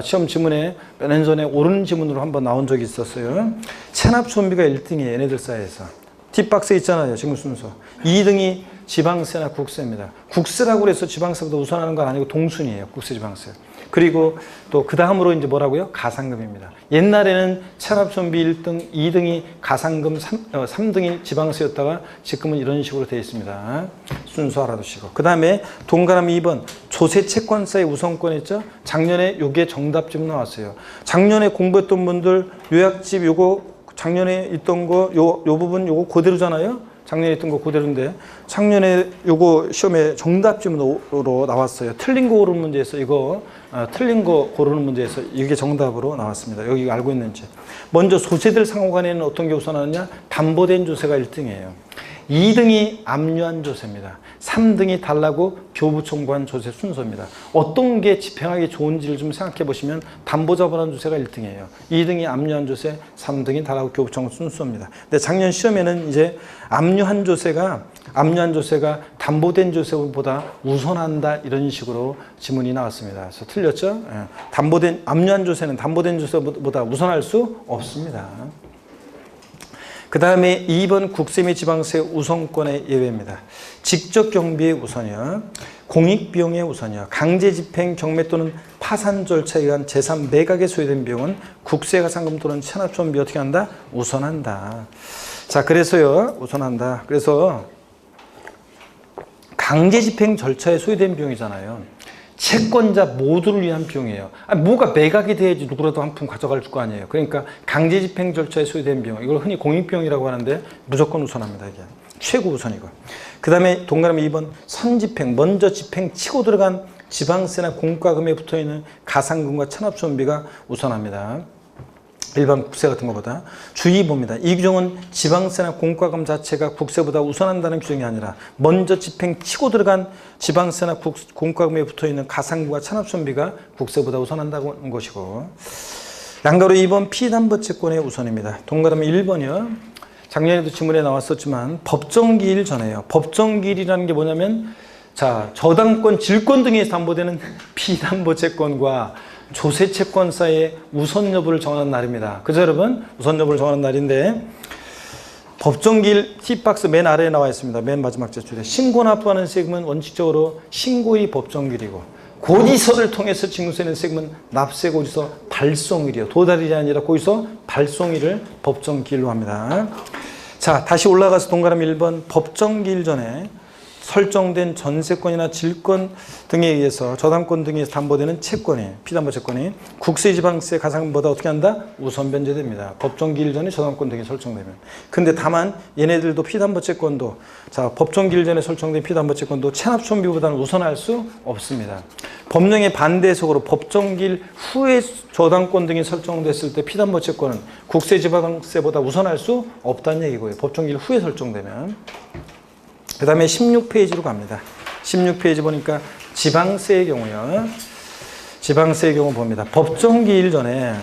시험 지문에 몇 년 전에 옳은 지문으로 한번 나온 적이 있었어요. 체납촌비가 1등이에요. 얘네들 사이에서. 뒷박스에 있잖아요. 징수 순서. 2등이 지방세나 국세입니다. 국세라고 해서 지방세보다 우선하는 건 아니고 동순이에요. 국세, 지방세. 그리고 또 그 다음으로 이제 뭐라고요? 가산금입니다. 옛날에는 체납촌비 1등, 2등이 가산금, 3등이 지방세였다가 지금은 이런 식으로 되어 있습니다. 순서 알아두시고. 그 다음에 동그라미 2번 조세채권자의 우선권 있죠? 작년에 요게 정답집 나왔어요. 작년에 공부했던 분들 요약집 요거 작년에 있던 거 요 부분 요거 그대로잖아요. 작년에 있던 거 그대로인데 작년에 요거 시험에 정답지문으로 나왔어요. 틀린 거 고르는 문제에서 틀린 거 고르는 문제에서 이게 정답으로 나왔습니다. 여기 알고 있는지. 먼저 소재들 상호간에는 어떤 게 우선하느냐? 담보된 조세가 1등이에요. 2등이 압류한 조세입니다. 3등이 달라고 교부 청구한 조세 순서입니다. 어떤 게 집행하기 좋은지를 좀 생각해 보시면 담보자본한 조세가 1등이에요. 2등이 압류한 조세, 3등이 달라고 교부 청구 순서입니다. 근데 작년 시험에는 이제 압류한 조세가 담보된 조세보다 우선한다 이런 식으로 지문이 나왔습니다. 그래서 틀렸죠? 예. 압류한 조세는 담보된 조세보다 우선할 수 없습니다. 그 다음에 2번 국세 및 지방세 우선권의 예외입니다. 직접 경비의 우선이요, 공익비용의 우선이요, 강제집행, 경매 또는 파산 절차에 의한 재산 매각에 소요된 비용은 국세, 가산금 또는 체납촌비 어떻게 한다? 우선한다. 자, 그래서요, 우선한다. 그래서 강제집행 절차에 소요된 비용이잖아요. 채권자 모두를 위한 비용이에요. 뭐가 매각이 돼야지 누구라도 한 푼 가져갈 거 아니에요. 그러니까 강제집행 절차에 소요된 비용, 이걸 흔히 공익비용이라고 하는데 무조건 우선합니다. 이게 최고 우선이고. 그 다음에 동그라미 2번 선집행, 먼저 집행 치고 들어간 지방세나 공과금에 붙어있는 가산금과 체납촌비가 우선합니다. 일반 국세 같은 것보다. 주의 봅니다. 이 규정은 지방세나 공과금 자체가 국세보다 우선한다는 규정이 아니라 먼저 집행 치고 들어간 지방세나 공과금에 붙어있는 가산금과 체납촌비가 국세보다 우선한다는 것이고, 양가로 2번 피담보채권의 우선입니다. 동그라미 1번이요. 작년에도 지문에 나왔었지만 법정기일 전에요. 법정기일이라는 게 뭐냐면, 자, 저당권, 질권 등에 담보되는 피담보채권과 조세채권 사이의 우선 여부를 정하는 날입니다. 그죠, 여러분? 우선 여부를 정하는 날인데, 법정기일 팁박스 맨 아래에 나와 있습니다. 맨 마지막 제출에 신고 납부하는 세금은 원칙적으로 신고일이 법정기일이고, 고지서를 통해서 징수되는 세금은 납세 고지서 발송일이요, 도달일이 아니라 고지서 발송일을 법정기일로 합니다. 자, 다시 올라가서 동그라미 1번 법정기일 전에 설정된 전세권이나 질권 등에 의해서 저당권 등에서 담보되는 채권이, 피담보 채권이 국세, 지방세, 가산금보다 어떻게 한다? 우선 변제됩니다. 법정기일 전에 저당권 등이 설정되면. 근데 다만 얘네들도 피담보 채권도, 자, 법정기일 전에 설정된 피담보 채권도 체납촌비보다는 우선할 수 없습니다. 법령의 반대 해석으로 법정기일 후에 저당권 등이 설정됐을 때 피담보 채권은 국세, 지방세보다 우선할 수 없다는 얘기고요. 법정기일 후에 설정되면. 그 다음에 16페이지로 갑니다. 16페이지 보니까 지방세의 경우요. 지방세의 경우 봅니다. 법정기일 전에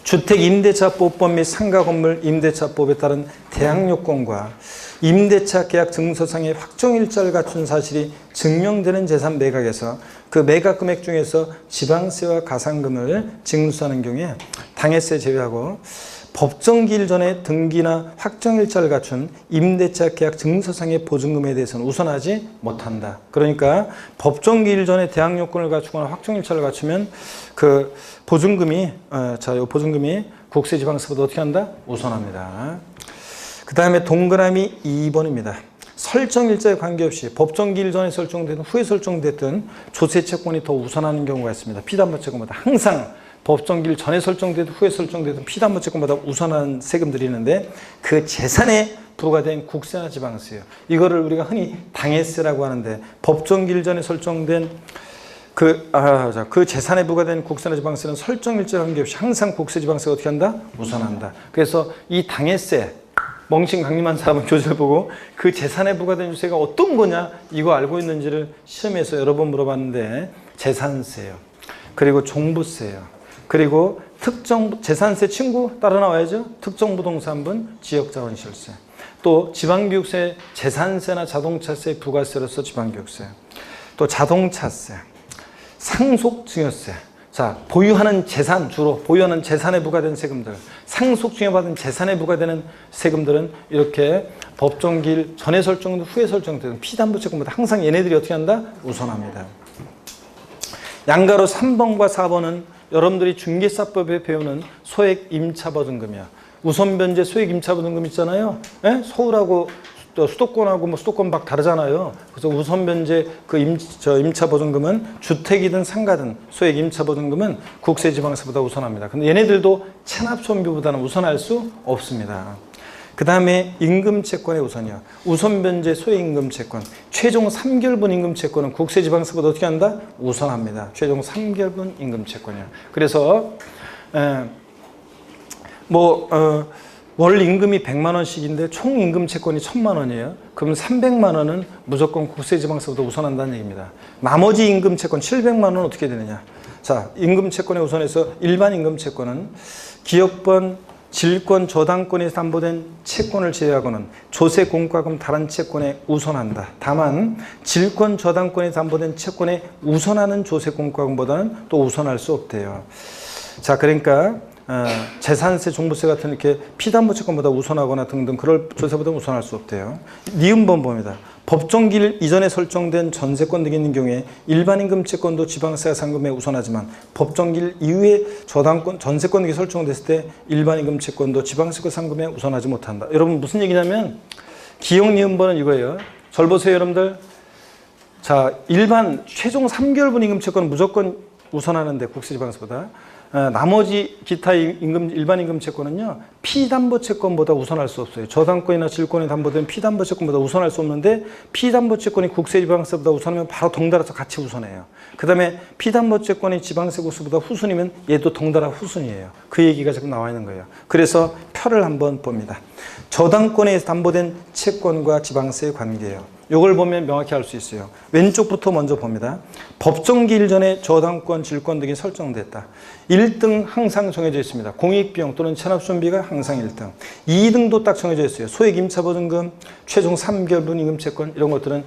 주택임대차법법 및 상가건물 임대차법에 따른 대항요건과 임대차 계약 증서상의 확정일자를 갖춘 사실이 증명되는 재산 매각에서 그 매각 금액 중에서 지방세와 가산금을 징수하는 경우에 당해세 제외하고 법정기일 전에 등기나 확정일자를 갖춘 임대차 계약 증서상의 보증금에 대해서는 우선하지 못한다. 그러니까 법정기일 전에 대항요건을 갖추거나 확정일자를 갖추면 그 보증금이 이 보증금이 국세, 지방세보다 어떻게 한다? 우선합니다. 그 다음에 동그라미 2번입니다. 설정일자에 관계없이 법정기일 전에 설정되든 후에 설정됐든 조세채권이 더 우선하는 경우가 있습니다. 피담보채권보다 항상 법정기일 전에 설정되든 후에 설정되든 피담보채권보다 우선한 세금들이 있는데, 그 재산에 부과된 국세나 지방세요. 이거를 우리가 흔히 당해세라고 하는데, 법정기일 전에 설정된 그 재산에 부과된 국세나 지방세는 설정일자에 관계없이 항상 국세, 지방세가 어떻게 한다? 우선한다. 그래서 이 당해세, 멍신 강림한 사람은 교재를 보고 그 재산에 부과된 유세가 어떤 거냐 이거 알고 있는지를 시험에서 여러 번 물어봤는데, 재산세요, 그리고 종부세요, 그리고 특정 재산세 친구 따라 나와야죠. 특정부동산분, 지역자원시설세, 또 지방교육세, 재산세나 자동차세, 부가세로서 지방교육세, 또 자동차세, 상속증여세. 자, 보유하는 재산, 주로 보유하는 재산에 부과된 세금들, 상속증여받은 재산에 부과되는 세금들은 이렇게 법정기일 전에 설정된 후에 설정된 피담보채권보다 항상 얘네들이 어떻게 한다? 우선합니다. 양가로 3번과 4번은 여러분들이 중개사법에 배우는 소액 임차보증금이야. 우선변제 소액 임차보증금 있잖아요. 예? 서울하고 또 수도권하고 뭐 수도권 박 다르잖아요. 그래서 우선변제 그 임차보증금은 주택이든 상가든 소액 임차보증금은 국세, 지방세보다 우선합니다. 근데 얘네들도 체납촌비보다는 우선할 수 없습니다. 그 다음에 임금채권의 우선이요. 우선변제 소액임금채권, 최종 3개월분 임금채권은 국세, 지방세보다 어떻게 한다? 우선합니다. 최종 3개월분 임금채권이요. 그래서 월 임금이 100만 원씩인데 총 임금채권이 1000만 원이에요. 그럼 300만 원은 무조건 국세, 지방세보다 우선한다는 얘기입니다. 나머지 임금채권 700만 원은 어떻게 되느냐? 자, 임금채권에 우선해서 일반 임금채권은 기업번 질권 저당권에 담보된 채권을 제외하고는 조세 공과금 다른 채권에 우선한다. 다만 질권 저당권에 담보된 채권에 우선하는 조세 공과금보다는 또 우선할 수 없대요. 자, 그러니까 재산세, 종부세 같은 이렇게 피담보 채권보다 우선하거나 등등 그럴 조세보다 우선할 수 없대요. 니은번 봅니다. 법정기일 이전에 설정된 전세권 등이 있는 경우에 일반임금 채권도 지방세가 상금에 우선하지만 법정기일 이후에 저당권, 전세권 등이 설정됐을 때 일반임금 채권도 지방세가 상금에 우선하지 못한다. 여러분 무슨 얘기냐면 기억 니은번은 이거예요. 절 보세요 여러분들. 자, 일반 최종 3개월분 임금 채권은 무조건 우선하는데 국세지방세보다 나머지 기타 임금, 일반 임금 채권은요, 피담보 채권보다 우선할 수 없어요. 저당권이나 질권에 담보된 피담보 채권보다 우선할 수 없는데, 피담보 채권이 국세지방세보다 우선하면 바로 덩달아서 같이 우선해요. 그 다음에 피담보 채권이 지방세 국세보다 후순이면 얘도 덩달아 후순이에요. 그 얘기가 지금 나와 있는 거예요. 그래서 표를 한번 봅니다. 저당권에 담보된 채권과 지방세의 관계예요. 이걸 보면 명확히 알 수 있어요. 왼쪽부터 먼저 봅니다. 법정기일 전에 저당권, 질권 등이 설정됐다. 1등 항상 정해져 있습니다. 공익비용 또는 체납준비가 항상 1등. 2등도 딱 정해져 있어요. 소액 임차보증금, 최종 3개월분 임금채권 이런 것들은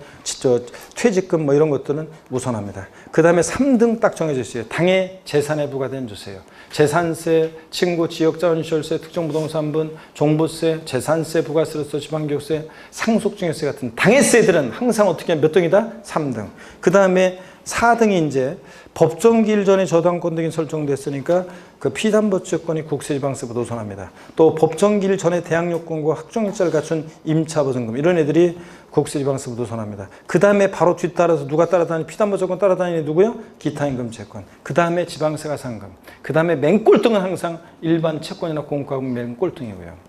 퇴직금 뭐 이런 것들은 우선합니다. 그 다음에 3등 딱 정해져 있어요. 당해 재산에 부과된 조세요. 재산세, 친구, 지역자원시설세, 특정부동산분, 종부세, 재산세, 부가세로서 지방교육세, 상속증여세 같은 당해세들은 항상 어떻게 몇 등이다? 3등. 그 다음에 4등이 이제 법정기일 전에 저당권 등이 설정됐으니까 그 피담보채권이 국세지방세보다 우선합니다. 또 법정기일 전에 대항요건과 확정일자를 갖춘 임차보증금 이런 애들이 국세지방세보다 우선합니다. 그 다음에 바로 뒤따라서 누가 따라다니는 피담보채권 따라다니는 누구요? 기타임금채권. 그 다음에 지방세가 상금. 그 다음에 맨꼴등은 항상 일반 채권이나 공과금 맨꼴등이고요.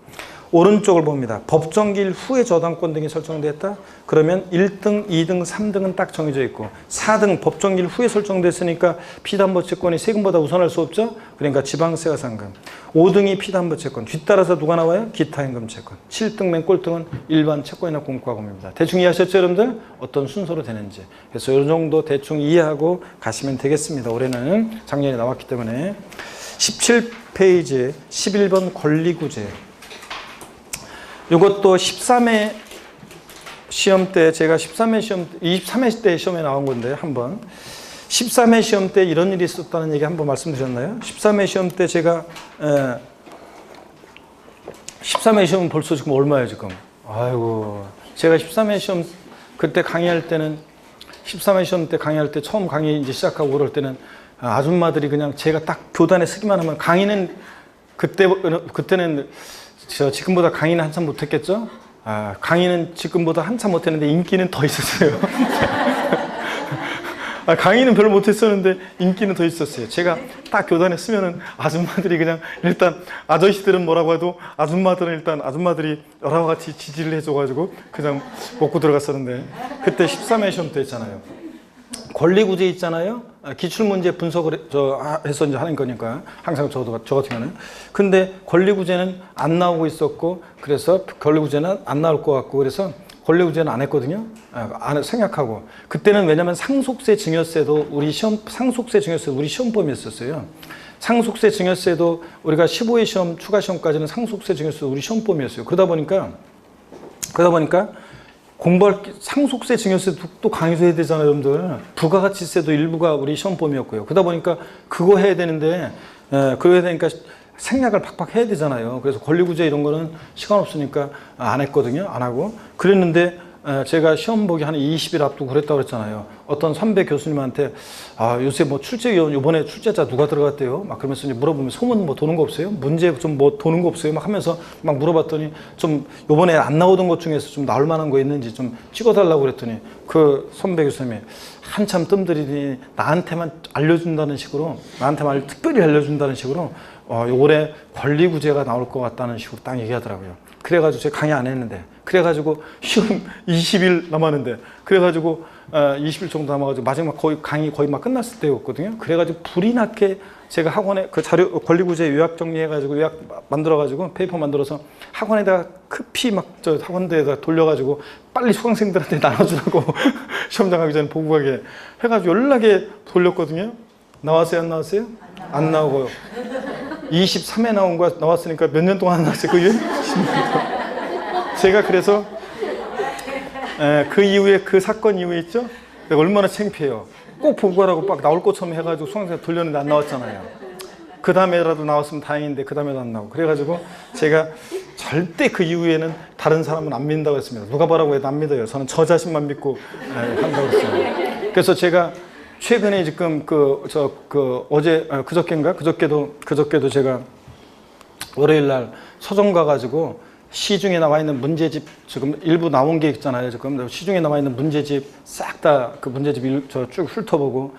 오른쪽을 봅니다. 법정기일 후에 저당권 등이 설정됐다? 그러면 1등, 2등, 3등은 딱 정해져 있고 4등 법정기일 후에 설정됐으니까 피담보채권이 세금보다 우선할 수 없죠? 그러니까 지방세가 상금. 5등이 피담보채권. 뒤따라서 누가 나와요? 기타임금채권. 7등 맨 꼴등은 일반 채권이나 공과금입니다. 대충 이해하셨죠 여러분들? 어떤 순서로 되는지. 그래서 이 정도 대충 이해하고 가시면 되겠습니다. 올해는 작년에 나왔기 때문에. 17페이지 11번 권리구제. 이것도 13회 시험 때 제가 13회 시험 23회 때 시험에 나온 건데 한번 13회 시험 때 이런 일이 있었다는 얘기 한번 말씀드렸나요? 13회 시험 때 제가 13회 시험은 벌써 지금 얼마예요 지금? 아이고 제가 13회 시험 그때 강의할 때는 13회 시험 때 강의할 때 처음 강의 이제 시작하고 그럴 때는 아줌마들이 그냥 제가 딱 교단에 서기만 하면 강의는 그때는 지금보다 강의는 한참 못했겠죠? 강의는 지금보다 한참 못했는데 인기는 더 있었어요. 강의는 별로 못했었는데 인기는 더 있었어요. 제가 딱 교단에 쓰면은 아줌마들이 그냥 일단 아저씨들은 뭐라고 해도 아줌마들은 일단 아줌마들이 여러와 같이 지지를 해줘가지고 그냥 먹고 들어갔었는데 그때 13회 시험 때 있잖아요. 권리구제 있잖아요. 기출문제 분석을 해서 이제 하는 거니까 항상 저 같은 경우는. 근데 권리구제는 안 나오고 있었고 그래서 권리구제는 안 나올 것 같고 그래서 권리구제는 안 했거든요. 안 생략하고 그때는 왜냐면 상속세 증여세도 우리 시험범위였었어요. 상속세 증여세도 우리가 15회 시험 추가 시험까지는 상속세 증여세도 우리 시험범위였어요. 그러다 보니까 공부할 상속세 증여세도 또 강의도 해야 되잖아요 여러분들. 부가가치세도 일부가 우리 시험범위였고요. 그러다 보니까 그거 해야 되는데 그거 해야 되니까 생략을 팍팍 해야 되잖아요. 그래서 권리구제 이런 거는 시간 없으니까 안 했거든요. 안 하고 그랬는데 제가 시험 보기 한 20일 앞두고 그랬다고 그랬잖아요. 어떤 선배 교수님한테 요새 뭐 출제위원 이번에 출제자 누가 들어갔대요? 막 그러면서 이제 물어보면 소문 뭐 도는 거 없어요? 문제 좀 뭐 도는 거 없어요? 막 하면서 막 물어봤더니 좀 요번에 안 나오던 것 중에서 좀 나올 만한 거 있는지 좀 찍어달라고 그랬더니 그 선배 교수님이 한참 뜸들이더니 나한테만 알려준다는 식으로 특별히 알려준다는 식으로 올해 권리구제가 나올 것 같다는 식으로 딱 얘기하더라고요. 그래가지고 제가 강의 안 했는데 그래가지고 시험 20일 남았는데 그래가지고 20일 정도 남아가지고 마지막 강의 거의 막 끝났을 때였거든요. 그래가지고 불이 나게 제가 학원에 그 자료 권리구제 요약 정리해가지고 요약 만들어가지고 페이퍼 만들어서 학원에다가 급히 막 학원대에다 돌려가지고 빨리 수강생들한테 나눠주라고 시험장 가기 전에 보고 가게 해가지고 연락에 돌렸거든요. 나왔어요? 안 나왔어요? 안 나오고요. 23에 나왔으니까 몇 년 동안 나왔어요? 그 이후에? 10년 동안. 제가 그래서 그 이후에 그 사건 이후에 있죠? 내가 얼마나 창피해요. 꼭 보고 가라고 막 나올 것처럼 해가지고 수강생 돌렸는데 안 나왔잖아요. 그 다음에라도 나왔으면 다행인데 그 다음에도 안 나오고. 그래가지고 제가 절대 그 이후에는 다른 사람은 안 믿는다고 했습니다. 누가 뭐라고 해도 안 믿어요. 저는 저 자신만 믿고 한다고 했어요. 그래서 제가 최근에 지금 어제 그저께도 제가 월요일 날 서점 가가지고 시중에 나와 있는 문제집 지금 일부 나온 게 있잖아요. 지금 시중에 나와 있는 문제집 싹 다 그 문제집 쭉 훑어보고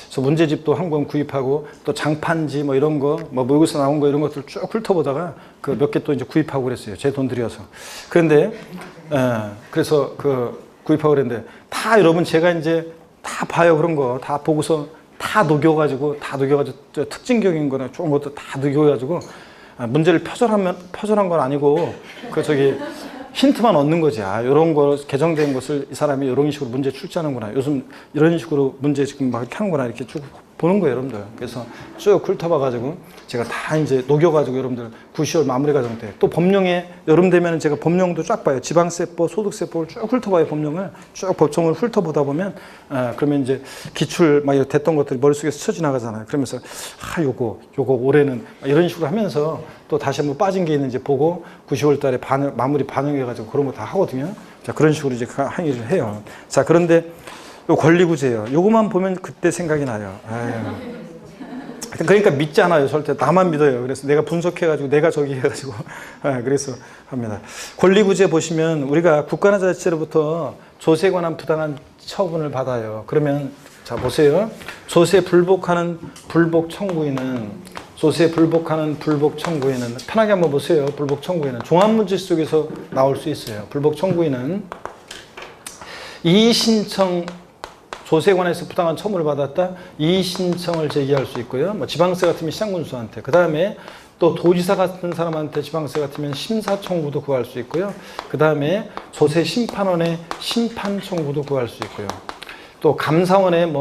저 문제집도 한 권 구입하고 또 장판지 뭐 이런 거 뭐 모의고사 나온 거 이런 것들 쭉 훑어보다가 그 몇 개 또 이제 구입하고 그랬어요. 제 돈 들여서. 그런데 그래서 그 구입하고 그랬는데 다 여러분 제가 이제 다 봐요. 그런 거 다 보고서 다 녹여가지고 특징적인 거나 좋은 것도 다 녹여가지고 문제를 표절한 건 아니고 힌트만 얻는 거지. 이런 거 개정된 것을 이 사람이 이런 식으로 문제 출제하는구나. 요즘 이런 식으로 문제 지금 막 이렇게 하는구나. 이렇게 쭉 보는 거예요, 여러분들. 그래서 쭉 훑어봐가지고 제가 다 이제 녹여가지고 여러분들 9, 10월 마무리 과정 때 또 법령에 여름 되면 제가 법령도 쫙 봐요. 지방세법, 소득세법을 쭉 훑어봐요. 법령을 쭉 법정을 훑어보다 보면 그러면 이제 기출 막 이렇게 됐던 것들이 머릿속에 스쳐 지나가잖아요. 그러면서 요거 올해는 이런 식으로 하면서 또 다시 한번 빠진 게 있는지 보고 9, 10월 달에 마무리 반영해가지고 그런 거 다 하거든요. 자, 그런 식으로 이제 항의를 해요. 자, 그런데 요 권리구제요. 요거만 보면 그때 생각이 나요. 그러니까 믿지 않아요. 절대 나만 믿어요. 그래서 내가 분석해가지고 내가 저기 해가지고 그래서 합니다. 권리구제 보시면 우리가 국가나 자치로부터 조세에 관한 부당한 처분을 받아요. 그러면 자 보세요. 조세 불복하는 불복 청구인은 편하게 한번 보세요. 불복 청구인은 종합문제 속에서 나올 수 있어요. 불복 청구인은 이의신청 조세에 관해서 부당한 처분을 받았다. 이의신청을 제기할 수 있고요. 뭐 지방세 같으면 시장군수한테. 그 다음에 또 도지사 같은 사람한테 지방세 같으면 심사청구도 구할 수 있고요. 그 다음에 조세심판원에 심판청구도 구할 수 있고요. 또 감사원에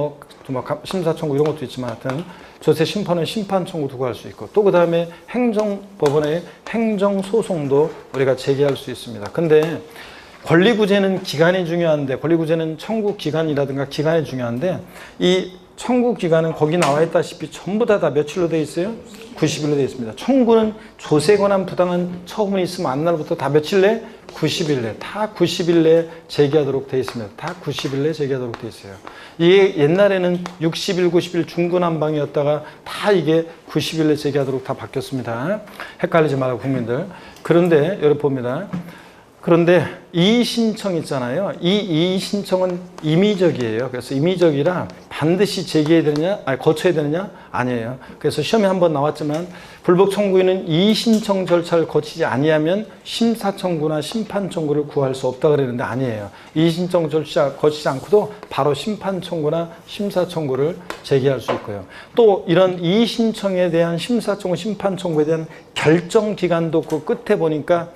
심사청구 이런 것도 있지만 하여튼 조세심판원 심판청구도 구할 수 있고 또 그 다음에 행정법원에 행정소송도 우리가 제기할 수 있습니다. 근데 권리구제는 기간이 중요한데 권리구제는 청구 기간이라든가 기간이 중요한데 이 청구 기간은 거기 나와 있다시피 전부 다 며칠로 되어 있어요? 90일로 되어 있습니다. 청구는 조세에 관한 부당한 처분이 있으면 안 날부터 다 며칠 내? 90일 내. 다 90일 내에 제기하도록 되어 있습니다. 다 90일 내에 제기하도록 되어 있어요. 이게 옛날에는 60일, 90일 중구난방이었다가 다 이게 90일 내에 제기하도록 다 바뀌었습니다. 헷갈리지 말고 국민들. 그런데 여러분 봅니다. 그런데 이의신청 있잖아요. 이 이의신청은 임의적이에요. 그래서 임의적이라 반드시 제기해야 되느냐, 거쳐야 되느냐? 아니에요. 그래서 시험에 한번 나왔지만 불복 청구인은 이의신청 절차를 거치지 아니하면 심사청구나 심판청구를 구할 수 없다 그랬는데 아니에요. 이의신청 절차 거치지 않고도 바로 심판청구나 심사청구를 제기할 수 있고요. 또 이런 이의신청에 대한 심사청구, 심판청구에 대한 결정 기간도 그 끝에 보니까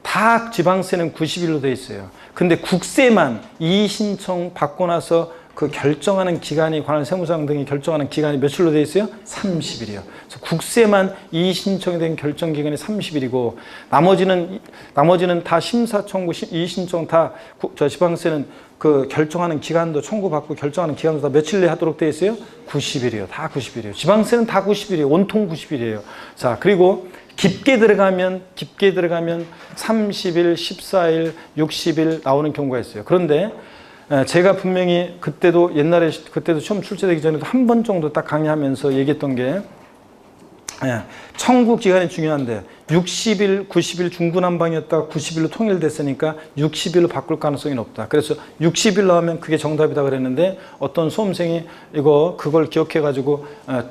다 지방세는 90일로 돼 있어요. 근데 국세만 이의신청 받고 나서 그 결정하는 기간이 관할 세무상 등이 결정하는 기간이 며칠로 돼 있어요? 30일이요. 그래서 국세만 이의신청에 대한 결정 기간이 30일이고 나머지는 다 심사청구, 이의신청 다 지방세는 그 결정하는 기간도 청구받고 결정하는 기간도 다 며칠 내에 하도록 돼 있어요? 90일이요. 다 90일이에요. 지방세는 다 90일이에요. 온통 90일이에요. 자, 그리고 깊게 들어가면 30일, 14일, 60일 나오는 경우가 있어요. 그런데 제가 분명히 그때도 시험 출제되기 전에도 한 번 정도 딱 강의하면서 얘기했던 게 청구 기간이 중요한데 60일, 90일 중구난방이었다가 90일로 통일됐으니까 60일로 바꿀 가능성이 높다. 그래서 60일 나오면 그게 정답이다 그랬는데 어떤 수험생이 그걸 기억해가지고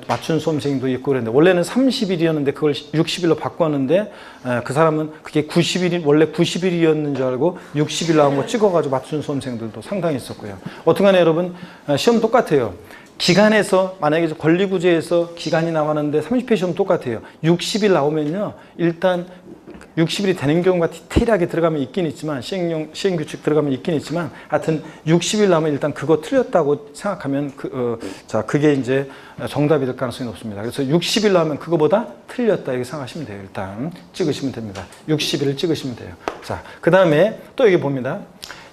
맞춘 수험생도 있고 그랬는데 원래는 30일이었는데 그걸 60일로 바꿨는데 그 사람은 그게 90일이 원래 90일이었는 줄 알고 60일 나온 거 찍어가지고 맞춘 수험생들도 상당히 있었고요. 어떻게간에 여러분 시험 똑같아요. 기간에서 만약에 권리구제에서 기간이 나왔는데 30회 시험 똑같아요. 60일 나오면요. 일단 60일이 되는 경우가 디테일하게 들어가면 있긴 있지만 시행규칙 들어가면 있긴 있지만 하여튼 60일 남으면 일단 그거 틀렸다고 생각하면 그게 이제 정답이 될 가능성이 높습니다. 그래서 60일 남으면 그거보다 틀렸다 이렇게 생각하시면 돼요. 일단 찍으시면 됩니다. 60일을 찍으시면 돼요. 자, 그 다음에 또 여기 봅니다.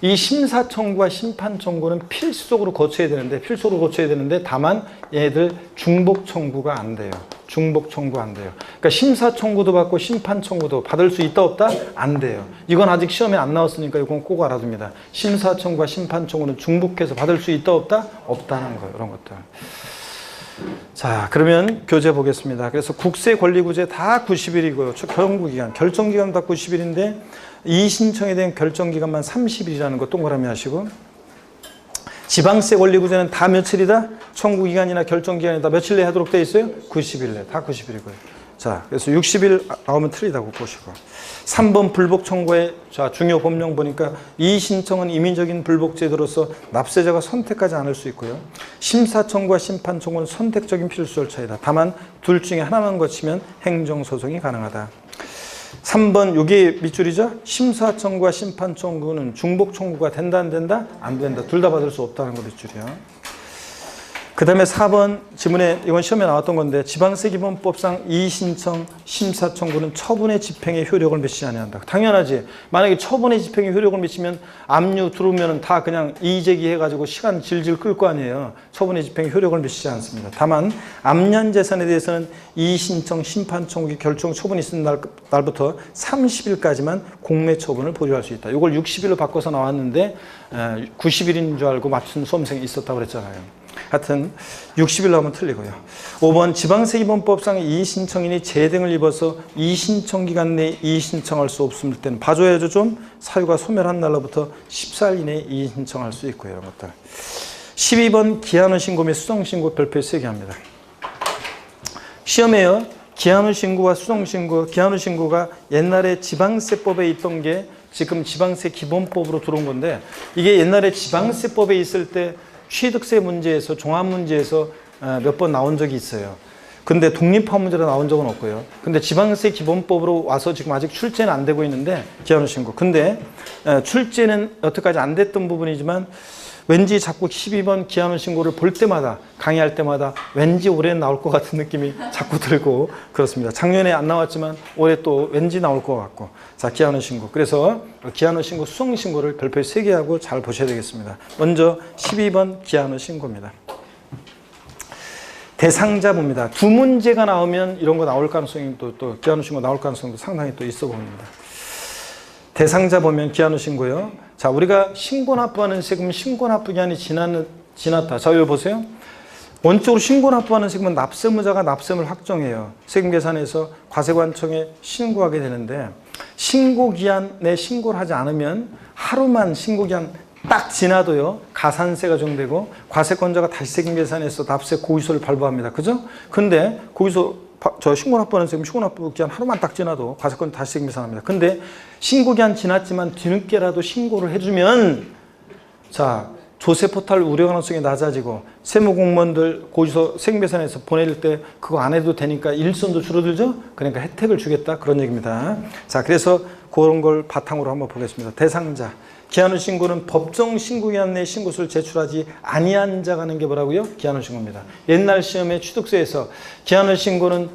이 심사 청구와 심판 청구는 필수적으로 거쳐야 되는데 다만 얘들 중복 청구가 안 돼요. 중복 청구 안 돼요. 그러니까 심사 청구도 받고 심판 청구도 받을 수 있다 없다? 안 돼요. 이건 아직 시험에 안 나왔으니까 이건 꼭 알아둡니다. 심사 청구와 심판 청구는 중복해서 받을 수 있다 없다? 없다는 거예요. 이런 것들. 자, 그러면 교재 보겠습니다. 그래서 국세 권리구제 다 90일이고요. 경구기간, 결정기간 다 90일인데 이의신청에 대한 결정기간만 30일이라는 거 동그라미 하시고, 지방세 권리구제는 다 며칠이다? 청구기간이나 결정기간이다 며칠 내에 하도록 되어 있어요? 90일 내, 다 90일이고요. 자, 그래서 60일 나오면 틀리다고 보시고. 3번 불복 청구의 중요 법령 보니까 이의신청은 임의적인 불복 제도로서 납세자가 선택하지 않을 수 있고요. 심사 청구와 심판 청구는 선택적인 필수 절차이다. 다만 둘 중에 하나만 거치면 행정소송이 가능하다. 3번 요게 밑줄이죠. 심사 청구와 심판 청구는 중복 청구가 된다 안 된다? 안 된다. 둘 다 받을 수 없다는 거 밑줄이요. 그 다음에 4번 지문에 이건 시험에 나왔던 건데 지방세기본법상 이의신청 심사 청구는 처분의 집행에 효력을 미치지 아니한다. 당연하지. 만약에 처분의 집행에 효력을 미치면 압류 들어오면 다 그냥 이의제기 해가지고 시간 질질 끌 거 아니에요. 처분의 집행에 효력을 미치지 않습니다. 다만 압류재산에 대해서는 이의신청 심판 청구의 결정 처분이 있은 날부터 30일까지만 공매 처분을 보류할 수 있다. 이걸 60일로 바꿔서 나왔는데 90일인 줄 알고 맞춘 수험생이 있었다고 그랬잖아요. 하여튼 60일 나오면 틀리고요. 5번 지방세기본법상 이의신청인이 재등을 입어서 이의신청 기간 내에 이의신청할 수 없을 때는 봐줘야죠. 좀 사유가 소멸한 날로부터 14일 이내에 이의신청할 수 있고요. 이런 것들. 12번 기한후 신고 및 수정 신고 별표에 쓰게 합니다. 시험에요. 기한후 신고와 수정 신고, 기한후 신고가 옛날에 지방세법에 있던 게 지금 지방세 기본법으로 들어온 건데 이게 옛날에 지방세법에 있을 때 취득세 문제에서 종합 문제에서 몇 번 나온 적이 있어요. 근데 독립화 문제로 나온 적은 없고요. 근데 지방세 기본법으로 와서 지금 아직 출제는 안 되고 있는데 기한후 신고. 근데 출제는 여태까지 안 됐던 부분이지만 왠지 자꾸 12번 기한후 신고를 볼 때마다 강의할 때마다 왠지 올해 나올 것 같은 느낌이 자꾸 들고 그렇습니다. 작년에 안 나왔지만 올해 또 왠지 나올 것 같고. 자, 기한후 신고. 그래서 기한후 신고 수정 신고를 별표에 3개 하고 잘 보셔야 되겠습니다. 먼저 12번 기한후 신고입니다. 대상자 봅니다. 두 문제가 나오면 이런 거 나올 가능성이 또 기한후 신고 나올 가능성도 상당히 또 있어 보입니다. 대상자 보면 기한후 신고요. 자, 우리가 신고 납부하는 세금 신고 납부 기한이 지났다. 자, 여기 보세요. 원칙으로 신고 납부하는 세금은 납세무자가 납세금을 확정해요. 세금계산에서 과세관청에 신고하게 되는데 신고기한 내 신고를 하지 않으면 하루만 신고기한 딱 지나도요 가산세가 적용되고 과세권자가 다시 세금계산에서 납세 고의소를 발부합니다. 그죠? 근데 고의소 신고 납부하는 세금 신고 납부 기한 하루만 딱 지나도 과세권 다시 세금 계산합니다. 근데 신고 기한 지났지만 뒤늦게라도 신고를 해주면 자 조세 포탈 우려 가능성이 낮아지고 세무공무원들 고지서 세금 계산에서 보낼 때 그거 안 해도 되니까 일선도 줄어들죠. 그러니까 혜택을 주겠다 그런 얘기입니다. 자, 그래서 그런 걸 바탕으로 한번 보겠습니다. 대상자 기한후 신고는 법정 신고기한 내에 신고서를 제출하지 아니한 자가 하는 게 뭐라고요? 기한후 신고입니다. 옛날 시험에 취득세에서 기한후 신고는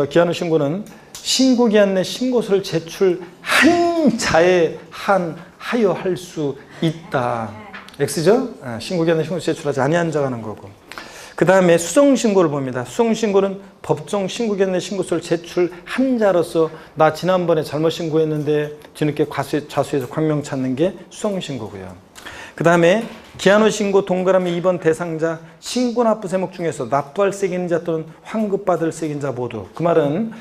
기한후 신고는 신고기한 내 신고서를 제출한 자에 한하여 할 수 있다. X죠? 신고기한 내 신고서 제출하지 아니한 자가 하는 거고. 그 다음에 수정신고를 봅니다. 수정신고는 법정 신고기한 내 신고서를 제출한 자로서 나 지난번에 잘못 신고했는데 뒤늦게 자수해서 광명 찾는 게 수정신고고요. 그 다음에 기한후 신고 동그라미 2번 대상자 신고 납부 세목 중에서 납부할 세금자 또는 환급받을 세금자 모두. 그 말은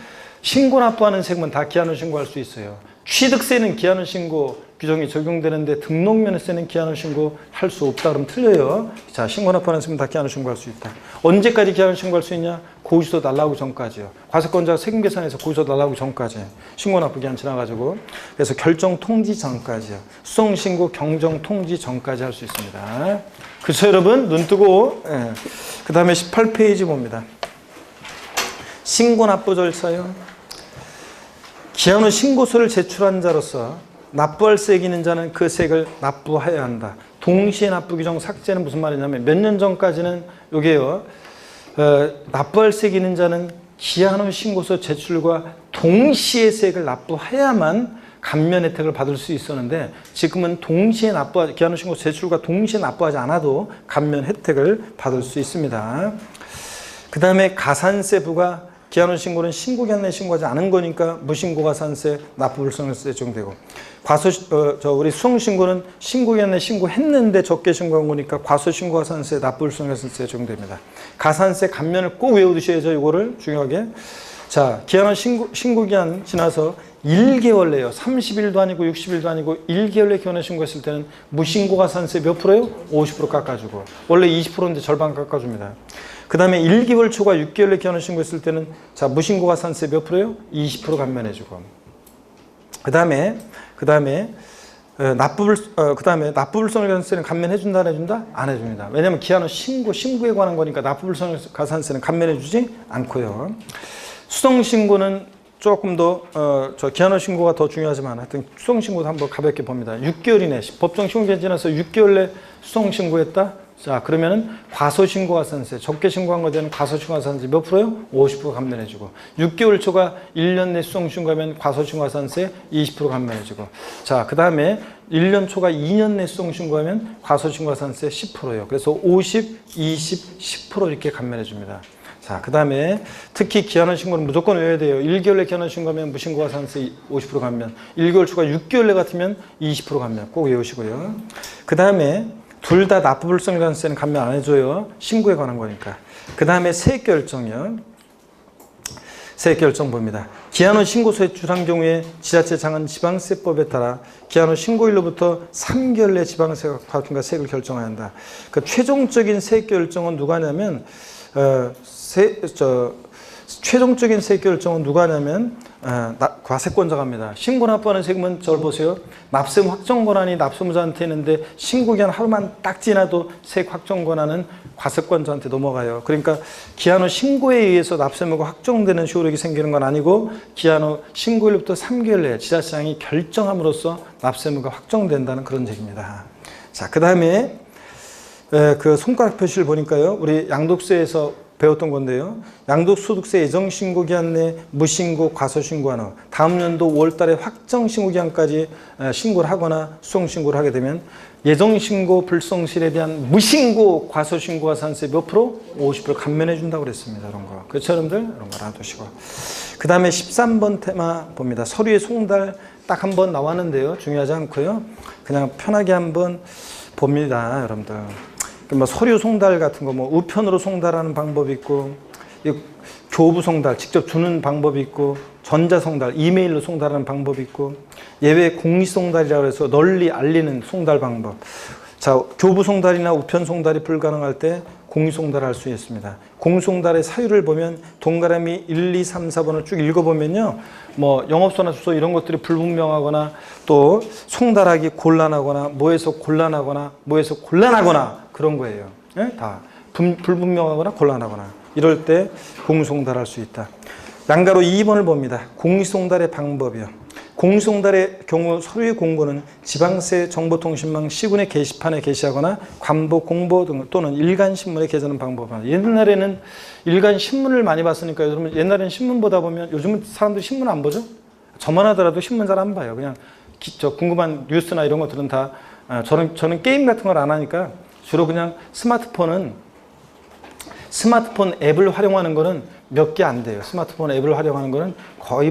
신고 납부하는 세금은 다 기한후 신고할 수 있어요. 취득세는 기한후 신고 규정이 적용되는데 등록면세는 기한후 신고 할 수 없다 그러면 틀려요. 자, 신고 납부하는 세금은 다 기한후 신고할 수 있다. 언제까지 기한후 신고할 수 있냐? 고지서 날라오기 전까지요. 과세권자가 세금 계산해서 고지서 날라오기 전까지 신고 납부 기한 지나가지고 그래서 결정 통지 전까지요. 수정 신고 경정 통지 전까지 할 수 있습니다. 그렇죠, 여러분? 눈 뜨고. 예. 그 다음에 18페이지 봅니다. 신고 납부 절차요. 기한 후 신고서를 제출한 자로서 납부할 세액이 있는 자는 그 세액을 납부해야 한다. 동시에 납부 규정 삭제는 무슨 말이냐면 몇 년 전까지는 요게요. 납부할 세액이 있는 자는 기한 후 신고서 제출과 동시에 세액을 납부해야만 감면 혜택을 받을 수 있었는데 지금은 동시에 기한 후 신고서 제출과 동시에 납부하지 않아도 감면 혜택을 받을 수 있습니다. 그 다음에 가산세부가 기한 후 신고는 신고기한 내에 신고하지 않은 거니까 무신고 가산세, 납부불성세 적용되고 우리 수송신고는 신고기한 내에 신고했는데 적게 신고한 거니까 과소신고 가산세, 납부불성세 적용됩니다. 가산세 감면을 꼭 외워두셔야죠. 이거를 중요하게. 자, 기한 후 신고기한 지나서 1개월 내요. 30일도 아니고 60일도 아니고 1개월 내에 기한 후 신고했을 때는 무신고 가산세 몇 프로요? 50% 깎아주고 원래 20%인데 절반 깎아줍니다. 그 다음에 1개월 초과 6개월 내 기한 후 신고했을 때는 자 무신고 가산세 몇 프로요? 20% 감면해주고 그 다음에 납부불성 가산세는 감면해준다 안 해준다? 안 해줍니다. 왜냐하면 기한 후 신고에 관한 거니까 납부불성 가산세는 감면해주지 않고요. 수송신고는 조금 더 기한 후 신고가 더 중요하지만 하여튼 수송신고도 한번 가볍게 봅니다. 6개월 이내 법정 신고기간 지나서 6개월 내 수송신고했다? 자, 그러면은 과소신고가산세, 적게 신고한 거에 대한 과소신고가산세 몇 프로요? 50% 감면해주고 6개월 초과 1년 내 수송신고하면 과소신고가산세 20% 감면해주고 자, 그 다음에 1년 초과 2년 내 수송신고하면 과소신고가산세 10%예요. 그래서 50, 20, 10% 이렇게 감면해줍니다. 자, 그 다음에 특히 기한 후 신고는 무조건 외워야 돼요. 1개월 내 기한 후 신고하면 무신고가산세 50% 감면, 1개월 초과 6개월 내 같으면 20% 감면 꼭 외우시고요. 그 다음에 둘 다 납부불성 가산세는 감면 안 해줘요. 신고에 관한 거니까. 그 다음에 세액결정이요. 세액결정 봅니다. 기한 후 신고서 제출한 경우에 지자체 장은 지방세법에 따라 기한 후 신고일로부터 3개월 내 지방세가 과금과 세액을 결정해야 한다. 그 최종적인 세액결정은 누가 하냐면 최종적인 세액결정은 누가 하냐면 과세권자가 합니다. 신고 납부하는 세금은 저를 보세요. 납세금 확정 권한이 납세무자한테 있는데 신고기한 하루만 딱 지나도 세액 확정 권한은 과세권자한테 넘어가요. 그러니까 기한 후 신고에 의해서 납세무가 확정되는 효력이 생기는 건 아니고 기한 후 신고일로부터 3개월 내에 지자체장이 결정함으로써 납세무가 확정된다는 그런 얘기입니다. 자, 그 다음에 그 손가락 표시를 보니까요. 우리 양도세에서 배웠던 건데요. 양도소득세 예정신고기한 내 무신고, 과소신고한 후 다음 연도 5월달에 확정신고기한까지 신고를 하거나 수송신고를 하게 되면 예정신고 불성실에 대한 무신고, 과소신고가산세 몇 프로? 50% 감면해 준다고 그랬습니다. 이런 거. 그렇죠, 여러분들? 이런 거 알아두시고. 그 다음에 13번 테마 봅니다. 서류의 송달 딱 한 번 나왔는데요. 중요하지 않고요. 그냥 편하게 한번 봅니다. 여러분들. 뭐 서류 송달 같은 거, 뭐 우편으로 송달하는 방법이 있고, 교부 송달 직접 주는 방법이 있고, 전자 송달 이메일로 송달하는 방법이 있고, 예외 공시 송달이라고 해서 널리 알리는 송달 방법. 자, 교부 송달이나 우편 송달이 불가능할 때 공시 송달할 수 있습니다. 공시 송달의 사유를 보면 동그라미 1, 2, 3, 4번을 쭉 읽어보면요, 뭐 영업소나 주소 이런 것들이 불분명하거나 또 송달하기 곤란하거나 뭐에서 곤란하거나 그런 거예요. 예? 다 불분명하거나 곤란하거나 이럴 때 공시송달할 수 있다. 양가로 2번을 봅니다. 공시송달의 방법이요. 공시송달의 경우 서류의 공고는 지방세 정보통신망 시군의 게시판에 게시하거나 관보, 공보 등 또는 일간신문에 게재하는 방법입니다. 옛날에는 일간신문을 많이 봤으니까 여러분 옛날에는 신문 보다 보면 요즘은 사람들이 신문 안 보죠? 저만 하더라도 신문 잘 안 봐요. 그냥 궁금한 뉴스나 이런 것들은 다 저는 게임 같은 걸 안 하니까 주로 그냥 스마트폰 앱을 활용하는 거는 몇 개 안 돼요. 스마트폰 앱을 활용하는 거는 거의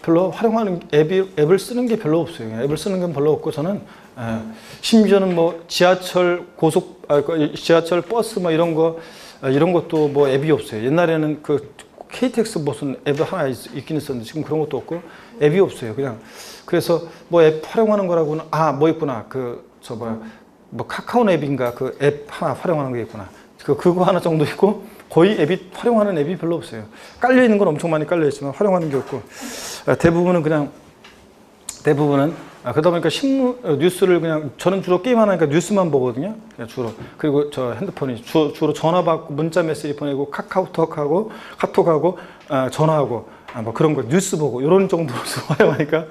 별로 활용하는 앱을 쓰는 게 별로 없어요. 앱을 쓰는 건 별로 없고 저는 심지어는 뭐 지하철 버스 뭐 이런 것도 뭐 앱이 없어요. 옛날에는 그 KTX 무슨 앱 하나 있긴 있었는데 지금 그런 것도 없고 앱이 없어요. 그래서 뭐 앱 활용하는 거라고는 뭐 있구나. 뭐 카카오 앱인가 그 앱 하나 활용하는 게 있구나. 그거 하나 정도 있고 거의 활용하는 앱이 별로 없어요. 깔려 있는 건 엄청 많이 깔려 있지만 활용하는 게 없고 대부분은 그러다 보니까 뉴스를 그냥 저는 주로 게임 하니까 뉴스만 보거든요. 주로. 그리고 저 핸드폰이 주로 전화 받고 문자 메시지 보내고 카톡하고 전화하고 뭐 그런 거 뉴스 보고 이런 정도로 활용하니까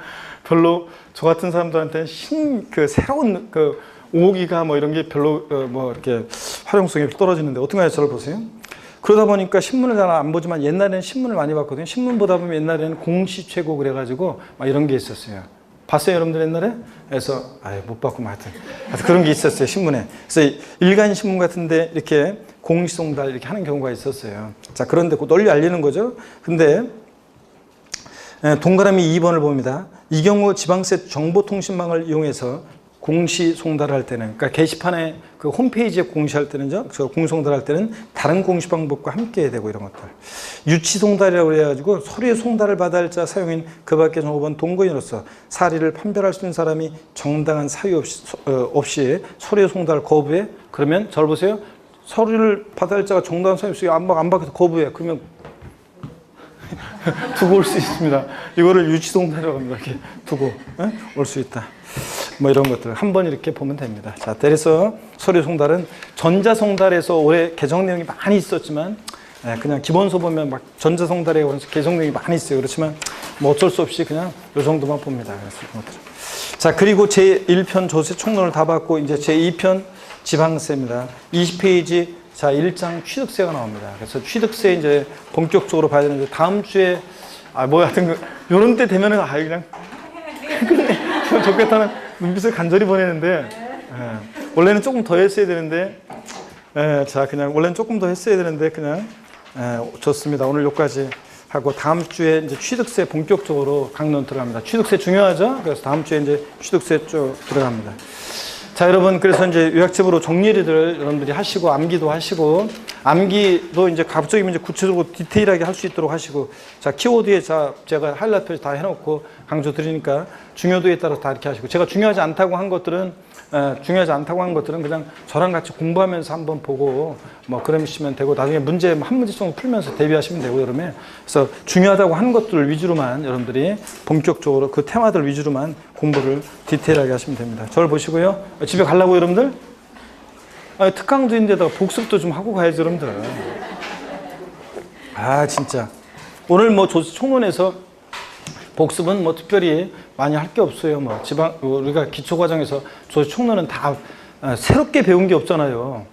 별로 저 같은 사람들한테는 새로운 5기가 뭐 이런 게 별로 뭐 이렇게 활용성이 떨어지는데 어떤가요? 저를 보세요. 그러다 보니까 신문을 잘 안 보지만 옛날에는 신문을 많이 봤거든요. 신문 보다 보면 옛날에는 공시최고 그래가지고 막 이런 게 있었어요. 봤어요, 여러분들 옛날에? 그래서 못 봤구만 하여튼 그런 게 있었어요, 신문에. 그래서 일간 신문 같은데 이렇게 공시송달 이렇게 하는 경우가 있었어요. 자, 그런데 널리 알리는 거죠. 근데 동그라미 2번을 봅니다. 이 경우 지방세 정보통신망을 이용해서 공시송달을 할 때는, 그러니까 게시판에 그 홈페이지에 공시할 때는요, 공송달할 때는 다른 공시 방법과 함께 해야 되고 이런 것들. 유치송달이라고 해가지고 서류의 송달을 받아야 할 자 사용인 그 밖에 5번 동거인으로서 사리를 판별할 수 있는 사람이 정당한 사유 없이 서류의 송달을 거부해. 그러면 저를 보세요. 서류를 받아야 할 자가 정당한 사유 없이 안 받아서 거부해. 그러면 두고 올 수 있습니다. 이거를 유치송달이라고 합니다. 이렇게 두고 올 수 있다. 뭐 이런 것들 한번 이렇게 보면 됩니다. 자, 그래서 서류 송달은 전자송달에서 올해 개정 내용이 많이 있었지만 그냥 기본서 보면 막 전자송달에 관해서 개정 내용이 많이 있어요. 그렇지만 뭐 어쩔 수 없이 그냥 이 정도만 봅니다. 자, 그리고 제1편 조세 총론을 다 받고 이제 제2편 지방세입니다. 20페이지 자 1장 취득세가 나옵니다. 그래서 취득세 이제 본격적으로 봐야 되는데 다음 주에 하여튼 요런 때 되면은 그냥 끝내 좋겠다는 눈빛을 간절히 보내는데 원래는 조금 더 했어야 되는데 자 그냥 원래는 조금 더 했어야 되는데 그냥 좋습니다. 오늘 여기까지 하고 다음 주에 이제 취득세 본격적으로 강론 들어갑니다. 취득세 중요하죠? 그래서 다음 주에 이제 취득세 쪽 들어갑니다. 자, 여러분, 그래서 이제 요약집으로 정리를 여러분들이 하시고, 암기도 하시고, 암기도 이제 갑자기 이제 구체적으로 디테일하게 할 수 있도록 하시고, 자, 키워드에 제가 하이라이트 표시 다 해놓고 강조 드리니까 중요도에 따라서 다 이렇게 하시고, 제가 중요하지 않다고 한 것들은 그냥 저랑 같이 공부하면서 한번 보고, 뭐, 그러시면 되고, 나중에 문제 한 문제 정도 풀면서 대비하시면 되고, 여름에. 그래서 중요하다고 한 것들 위주로만 여러분들이 본격적으로 그 테마들 위주로만 공부를 디테일하게 하시면 됩니다. 저를 보시고요. 집에 가려고 여러분들? 특강도인데다가 복습도 좀 하고 가야지, 여러분들. 진짜. 오늘 뭐 총론에서 복습은 뭐 특별히 많이 할 게 없어요. 뭐 우리가 기초과정에서 총론은 다 새롭게 배운 게 없잖아요.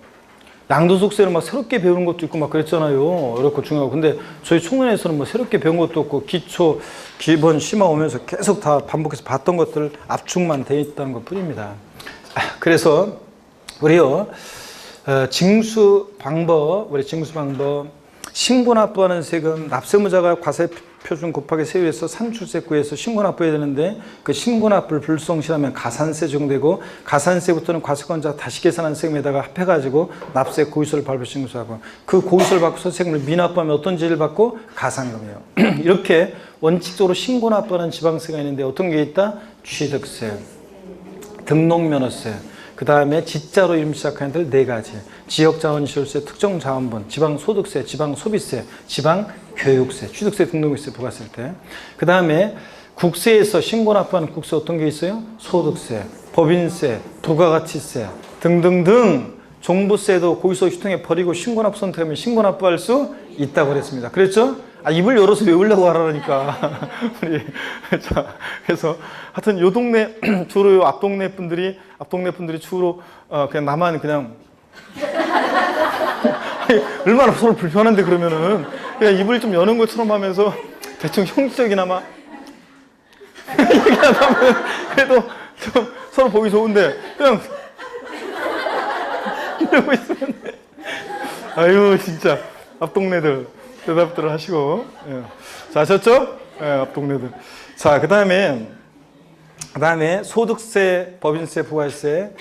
양도소득세는 막 새롭게 배우는 것도 있고 막 그랬잖아요. 어렵고 중요하고. 근데 저희 총론에서는 뭐 새롭게 배운 것도 없고 기본 심화 오면서 계속 다 반복해서 봤던 것들 압축만 돼 있다는 것 뿐입니다. 그래서 우리요 징수 방법 신고 납부하는 세금 납세무자가 과세 표준 곱하기 세율에서 산출세구에서 신고 납부해야 되는데 그 신고 납부를 불성실하면 가산세 적용되고 가산세부터는 과세권자 다시 계산한 세금에다가 합해가지고 납세 고의소를 발부 징수하고 그 고의소를 받고서 세금을 미납부하면 어떤 죄를 받고 가산금이에요. 이렇게 원칙적으로 신고 납부하는 지방세가 있는데 어떤 게 있다? 취득세, 등록면허세, 그 다음에 지자로 이름 시작하는 데를 4가지. 지역자원시설세, 특정자원분, 지방소득세, 지방소비세, 지방교육세, 취득세, 등록세 부과했을 때. 그 다음에 국세에서 신고 납부하는 국세 어떤 게 있어요? 소득세, 법인세, 부가가치세 등등등 종부세도 고의소 휴통에 버리고 신고 납부 선택하면 신고 납부할 수 있다고 그랬습니다. 그랬죠? 입을 열어서 외우려고 하라니까. 우리. 자, 그래서 하여튼 요 동네, 주로 요 앞동네 분들이 주로 그냥 나만 그냥 얼마나 서로 불편한데 그러면은 그냥 입을 좀 여는 것처럼 하면서 대충 형식적이나마 얘기하면 그래도 좀 서로 보기 좋은데 그냥 이러고 있으면 아유 진짜 앞동네들 대답들을 하시고 자 아셨죠? 앞동네들. 자 그 다음에 소득세, 법인세, 부가세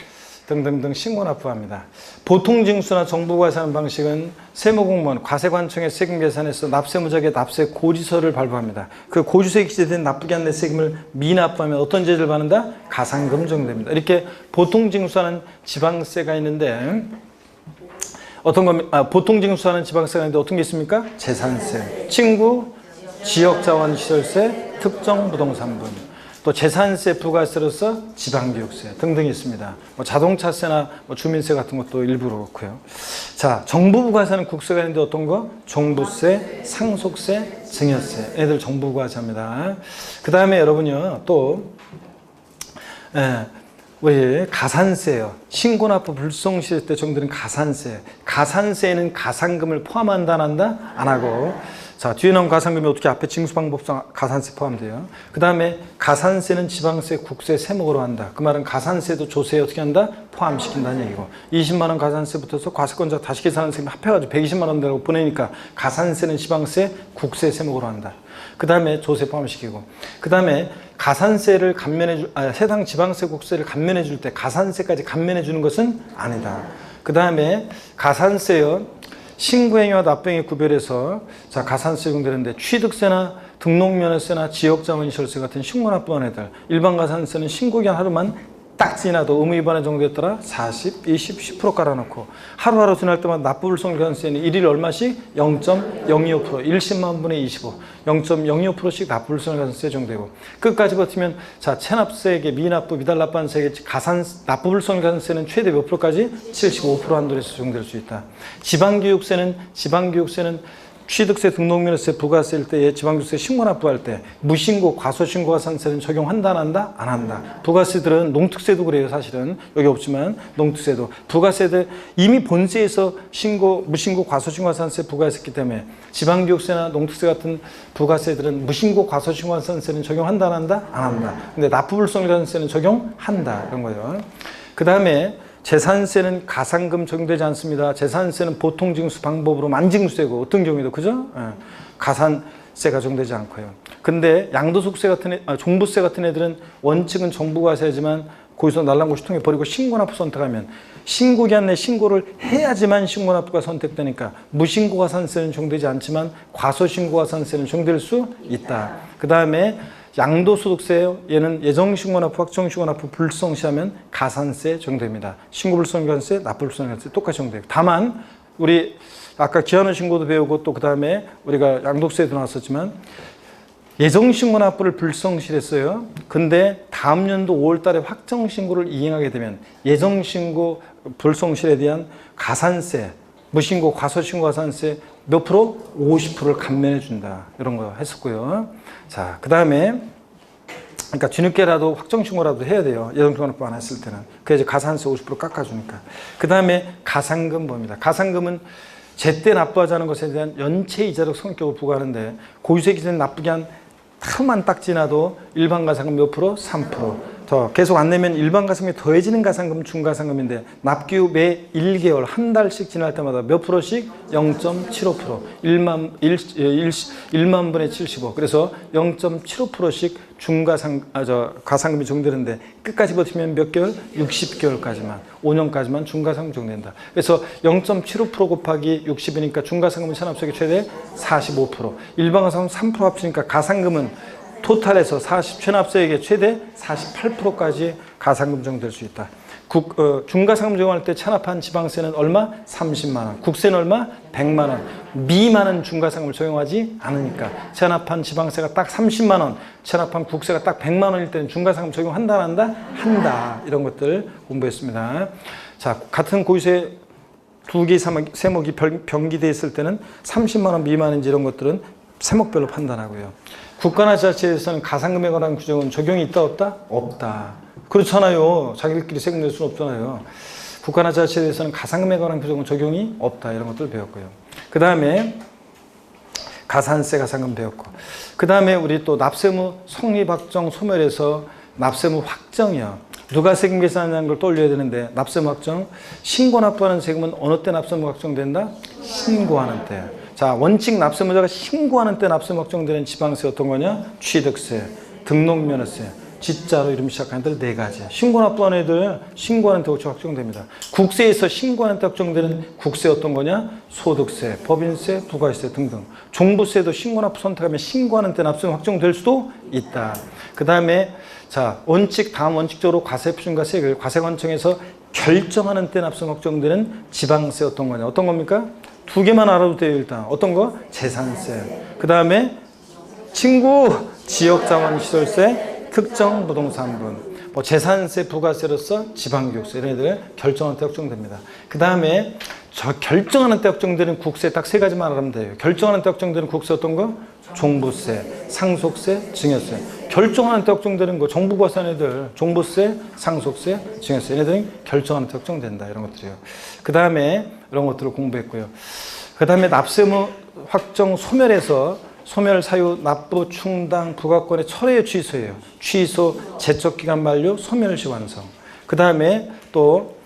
등등등 신고 납부합니다. 보통징수나 정부과세하는 방식은 세무공무원, 과세관청의 세금 계산에서 납세무자에게 납세 고지서를 발부합니다. 그 고지서에 기재된 납부기 안 낸 세금을 미납부하면 어떤 죄를 받는다? 가산금 적용됩니다. 이렇게 보통징수하는 지방세가 있는데 보통징수하는 지방세가 있는데 어떤 게 있습니까? 재산세, 친구, 지역자원시설세, 특정부동산분. 또 재산세, 부가세로서 지방교육세 등등이 있습니다. 뭐 자동차세나 뭐 주민세 같은 것도 일부러 그렇고요. 자, 정부 부가세는 국세가 있는데 어떤 거? 종부세, 상속세, 증여세. 애들 정부 부가세입니다. 그 다음에 여러분요, 또 우리 가산세요. 신고납부 불성실했을 때 적용되는 가산세. 가산세에는 가산금을 포함한다, 안 한다? 안 하고. 자, 뒤에 나온 가산금이 어떻게 앞에 징수방법상 가산세 포함돼요. 그 다음에 가산세는 지방세, 국세 세목으로 한다. 그 말은 가산세도 조세에 어떻게 한다? 포함시킨다는 얘기고. 20만 원 가산세 붙어서 과세권자 다시 계산하는 선생님이 합해가지고 120만 원 내라고 보내니까 가산세는 지방세, 국세 세목으로 한다. 그 다음에 조세 포함시키고. 그 다음에 가산세를 해당 지방세, 국세를 감면해 줄 때 가산세까지 감면해 주는 것은 아니다. 그 다음에 가산세요. 신고행위와 납부행위 구별해서 자, 가산세 적용되는데 취득세나 등록면허세나 지역자원시설세 같은 신고납부한 애들 일반 가산세는 신고기한 하루만 딱 지나도 의무 위반의 정도에 따라 40, 20, 10% 깔아놓고 하루하루 지날 때마다 납부불성가산세는 일일 얼마씩 0.025% 1십만 분의 25 0.025%씩 납부불성가산세 정되고 끝까지 버티면 자, 체납세액의 미납부, 미달납부한 세액의 납부불성가산세는 최대 몇 프로까지? 75% 한도에서 적용될 수 있다. 지방교육세는 취득세, 등록면허세, 부가세일 때에 지방교육세 신고납부할 때 무신고, 과소신고가산세는 적용한다, 안 한다? 안 한다. 부가세들은 농특세도 그래요, 사실은. 여기 없지만 농특세도. 부가세들 이미 본세에서 무신고, 과소신고가산세 부과했었기 때문에 지방교육세나 농특세 같은 부가세들은 무신고, 과소신고가산세는 적용한다, 안 한다? 안 한다. 근데 납부불성가산세는 적용한다. 이런 거예요. 그 다음에 재산세는 가산금 적용되지 않습니다. 재산세는 보통징수 방법으로 만징수되고 어떤 경우에도 그죠? 가산세가 적용되지 않고요. 근데 양도소득세 같은 종부세 같은 애들은 원칙은 정부가세지만 거기서 날랑고시 통해 버리고 신고납부 선택하면 신고기한 내 신고를 해야지만 신고납부가 선택되니까 무신고가산세는 적용되지 않지만 과소신고가산세는 적용될 수 있다. 그 다음에 양도소득세요. 얘는 예정신고납부, 확정신고납부 불성시하면 가산세 적용됩니다. 신고불성가산세, 납부불성가산세 똑같이 적용돼요. 다만 우리 아까 기한후 신고도 배우고 또 그 다음에 우리가 양도세도 나왔었지만 예정신고납부를 불성실했어요. 근데 다음 연도 5월 달에 확정신고를 이행하게 되면 예정신고 불성실에 대한 가산세, 무신고, 과소신고가산세 몇 프로? 50%를 감면해 준다. 이런 거 했었고요. 자, 그 다음에 그러니까 뒤늦게라도 확정신고라도 해야 돼요. 예정신고납부 안 했을 때는. 그래서 가산세 50% 깎아주니까. 그 다음에 가산금 봅니다. 가산금은 제때 납부하자는 것에 대한 연체이자적 성격을 부과하는데 고유세 기준에 납부기 한 하루만 딱 지나도 일반 가산금 몇 프로? 3%. 더 계속 안 내면 일반 가산금이 더해지는 가산금 중가산금인데 납기 후 매 1개월 한 달씩 지날 때마다 몇 프로씩? 0.75% 1만 분의 75. 그래서 0.75%씩 가산금이 적용되는데 끝까지 버티면 몇 개월? 60개월까지만 5년까지만 중가산금 적용된다. 그래서 0.75% 곱하기 60이니까 중가산금은 체납세액이 최대 45%. 일반 가산금 3% 합치니까 가산금은 토탈에서 체납세액의 최대 48%까지 가산금 적용될 수 있다. 중가상금 적용할 때 체납한 지방세는 얼마? 30만 원. 국세는 얼마? 100만 원. 미만은 중가상금을 적용하지 않으니까 체납한 지방세가 딱 30만 원, 체납한 국세가 딱 100만 원일 때는 중가상금 적용한다, 안 한다? 한다. 이런 것들 공부했습니다. 자, 같은 고유세 두 개 세목이 병기되어 있을 때는 30만 원 미만인지 이런 것들은 세목별로 판단하고요. 국가나 지자체에서는 가산금에 관한 규정은 적용이 있다 없다? 없다. 그렇잖아요. 자기들끼리 세금 낼 수는 없잖아요. 국가나 지자체에서는 가산금에 관한 규정은 적용이 없다. 이런 것들 배웠고요. 그 다음에 가산세, 가산금 배웠고 그 다음에 우리 또 납세무 성립 확정 소멸에서 납세무 확정이요. 누가 세금 계산하는 걸 떠올려야 되는데 납세무 확정, 신고 납부하는 세금은 어느 때 납세무 확정된다? 신고하는 때. 자, 원칙 납세무자가 신고하는 때 납세무 확정되는 지방세 어떤 거냐? 취득세, 등록면허세, 지자로 이름 시작하는 애들 네 가지. 신고 납부하는 애들 신고하는 때 확정됩니다. 국세에서 신고하는 때 확정되는 국세 어떤 거냐? 소득세, 법인세, 부가세 등등. 종부세도 신고 납부 선택하면 신고하는 때 납세무 확정될 수도 있다. 그 다음에 자, 다음 원칙적으로 과세표준과 세액을 과세관청에서 결정하는 때 납세무 확정되는 지방세 어떤 거냐? 어떤 겁니까? 두 개만 알아도 돼요, 일단. 어떤 거? 재산세. 그 다음에 친구, 지역자원시설세, 특정 부동산분, 뭐 재산세, 부가세로서 지방교육세 이런 애들 결정하는 때 확정됩니다. 그 다음에 저 결정하는 때 확정되는 국세 딱 세 가지만 알아면 돼요. 결정하는 때 확정되는 국세 어떤 거? 종부세, 상속세, 증여세. 결정하는 때 확정되는 거 정부가 산 애들 종부세, 상속세, 증여세 얘네들은 결정하는 때 확정된다. 이런 것들이요. 그 다음에 이런 것들을 공부했고요. 그 다음에 납세무 확정 소멸에서 소멸 사유 납부 충당 부과권의 철회의 취소예요. 취소, 제척기간 만료, 소멸시 완성. 그 다음에 또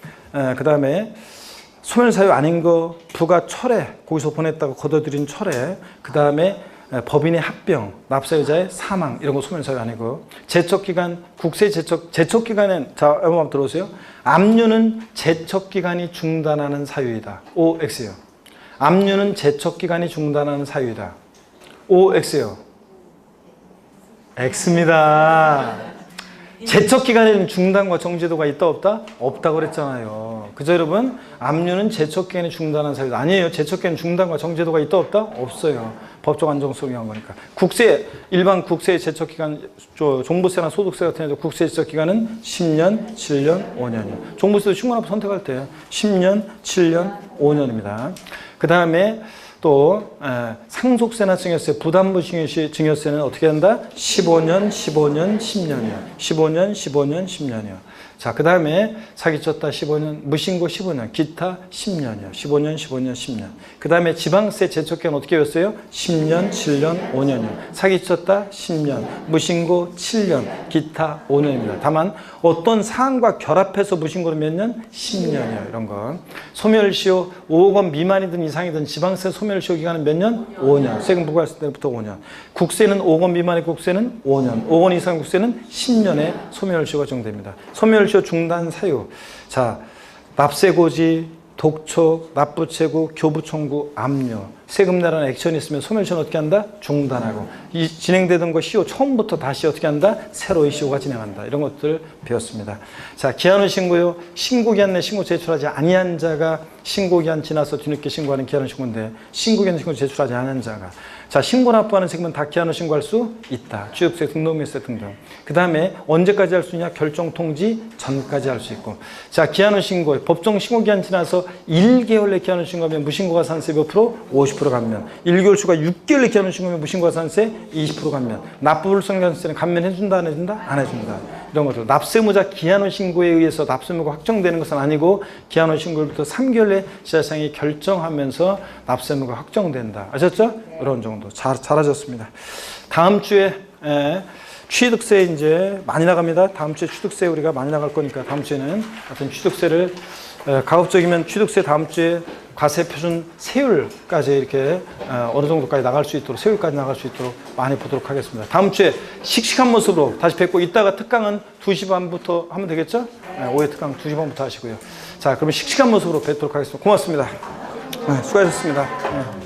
소멸 사유 아닌 거 부과 철회, 거기서 보냈다고 걷어들인 철회. 그 다음에 법인의 합병, 납세자의 사망 이런 거 소멸 사유 아니고 제척기간 국세 제척기간엔 자 한번 들어보세요. 압류는 제척기간이 중단하는 사유이다. OX요. 압류는 제척기간이 중단하는 사유이다. OX요. X입니다. 제척기간에는 중단과 정지도가 있다 없다? 없다고 그랬잖아요. 그죠 여러분? 압류는 제척기간이 중단한 사유다. 아니에요. 제척기간 중단과 정지도가 있다 없다? 없어요. 법적 안정성이 한 거니까. 국세, 일반 국세의 제척기간, 종부세나 소득세 같은 애들 국세 제척기간은 10년, 7년, 5년이요. 종부세도 신고납부 선택할 때 10년, 7년, 5년입니다. 그 다음에 또 상속세나 증여세, 부담부 증여세는 어떻게 한다? 15년, 15년, 10년이요. 15년, 15년, 10년이요. 자, 그 다음에 사기쳤다 15년, 무신고 15년, 기타 10년이요. 15년, 15년, 10년. 그 다음에 지방세 제척기간 어떻게 했어요? 10년, 7년, 5년이요. 사기쳤다 10년, 무신고 7년, 기타 5년입니다. 다만 어떤 사항과 결합해서 무신고는 몇 년? 10년이요. 이런 거. 소멸시효 5억 원 미만이든 이상이든 지방세 소멸시효 기간은 몇 년? 5년. 세금 부과했을 때부터 5년. 국세는 5억 원 미만의 국세는 5년. 5억 원 이상 국세는 10년의 소멸시효가 적용됩니다. 소멸시효 중단 사유. 자, 납세고지, 독촉, 납부채고, 교부청구, 압류. 세금 내라는 액션이 있으면 소멸시효는 어떻게 한다? 중단하고. 이 진행되던 거 시효 처음부터 다시 어떻게 한다? 새로의 시효가 진행한다. 이런 것들 배웠습니다. 자, 기한후 신고요. 신고기한 내 신고 제출하지 아니한 자가 신고기한 지나서 뒤늦게 신고하는 기한후 신고인데 신고기한 신고 제출하지 않은 자가 자, 신고 납부하는 세금은 다 기한후 신고할 수 있다. 취득세, 등록명세 등등. 그 다음에 언제까지 할 수 있냐? 결정 통지 전까지 할 수 있고. 자, 기한후 신고. 법정 신고기한 지나서 1개월 내 기한후 신고하면 무신고가산세 몇 프로? 50% 감면. 1개월 추가 6개월 내 기한후 신고하면 무신고가산세 20% 감면. 납부불성가산세는 감면해준다, 안 해준다? 안 해준다. 이런 것들. 납세무자 기한후 신고에 의해서 납세무가 확정되는 것은 아니고 기한후 신고부터 3개월 내 지자체장이 결정하면서 납세무가 확정된다. 아셨죠? 이런 정도. 잘하셨습니다. 다음 주에 취득세 이제 많이 나갑니다. 다음 주에 취득세 우리가 많이 나갈 거니까 다음 주에는 어떤 취득세를 가급적이면 취득세 다음 주에 과세표준 세율까지 이렇게 어느 정도까지 나갈 수 있도록 세율까지 나갈 수 있도록 많이 보도록 하겠습니다. 다음 주에 씩씩한 모습으로 다시 뵙고 이따가 특강은 2시 반부터 하면 되겠죠? 오후에 특강 2시 반부터 하시고요. 자, 그러면 씩씩한 모습으로 뵙도록 하겠습니다. 고맙습니다. 수고하셨습니다.